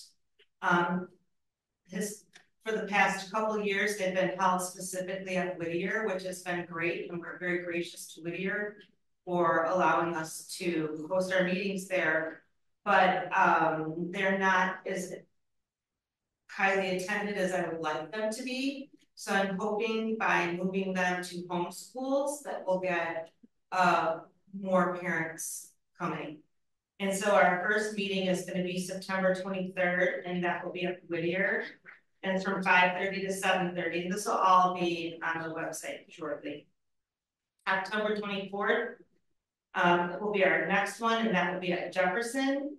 For the past couple of years, they've been held specifically at Whittier, which has been great, and we're very gracious to Whittier for allowing us to host our meetings there. But they're not as highly attended as I would like them to be. So I'm hoping by moving them to homeschools that we'll get more parents coming. And so our first meeting is going to be September 23rd, and that will be at Whittier. And it's from 5:30 to 7:30. This will all be on the website shortly. October 24th will be our next one, and that will be at Jefferson.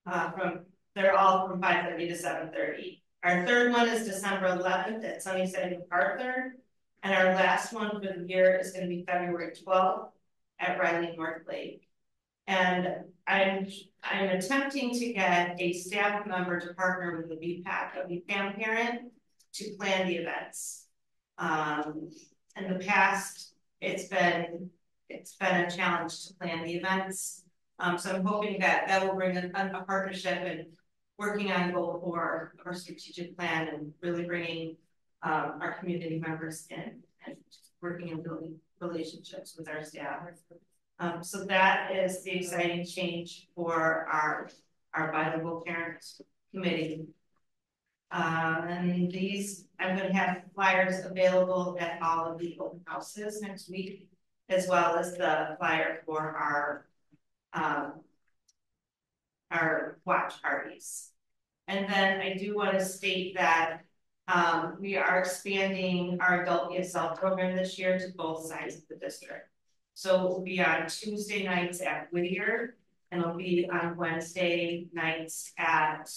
They're all from 5:30 to 7:30. Our third one is December 11th at Sunnyside MacArthur. And our last one for the year is going to be February 12th at Riley North Lake. And I'm attempting to get a staff member to partner with the BPAC, a BPAM parent, to plan the events. In the past, it's been a challenge to plan the events. So I'm hoping that will bring a partnership and working on goal 4 of our strategic plan and really bringing our community members in and working and building relationships with our staff. So that is the exciting change for our bilingual parents committee. And these, I'm going to have flyers available at all of the open houses next week, as well as the flyer for our watch parties. And then I do want to state that we are expanding our adult ESL program this year to both sides of the district. So it will be on Tuesday nights at Whittier, and it'll be on Wednesday nights at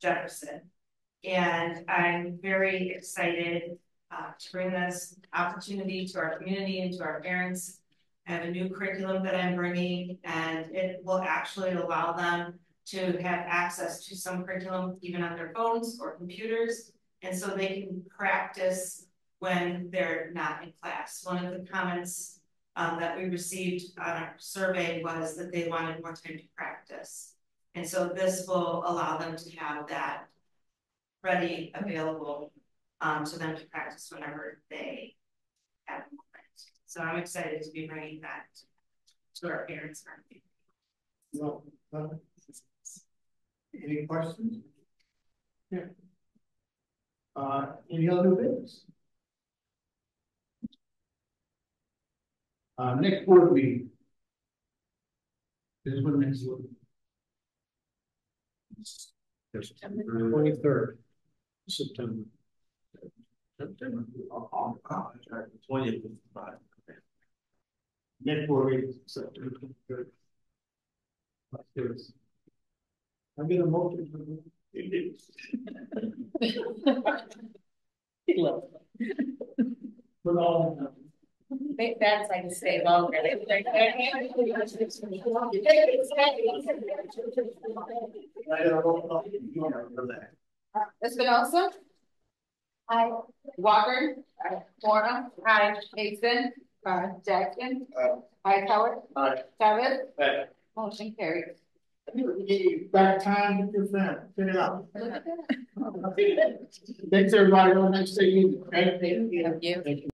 Jefferson. And I'm very excited to bring this opportunity to our community and to our parents. I have a new curriculum that I'm bringing, and it will actually allow them to have access to some curriculum even on their phones or computers, and so they can practice when they're not in class. One of the comments that we received on our survey was that they wanted more time to practice. And so this will allow them to have that ready, available to them to practice whenever they have a moment. So I'm excited to be bringing that to our parents and our Well, any questions? Yeah. Any other new business? Next board meeting. This is when next one. September 23rd. September. 20th. Next board meeting, September 23rd. I get a motion for it. But all. That's like to stay longer. Espinosa. Hi. Walker. Hi. Mora. Hi. Mason. Hi. Jackson. Hi. Howard. Hi. Chavez. Hi. Motion carried. Back time with your friend. Figure it out. Thanks everybody. Have a nice day. Thank you.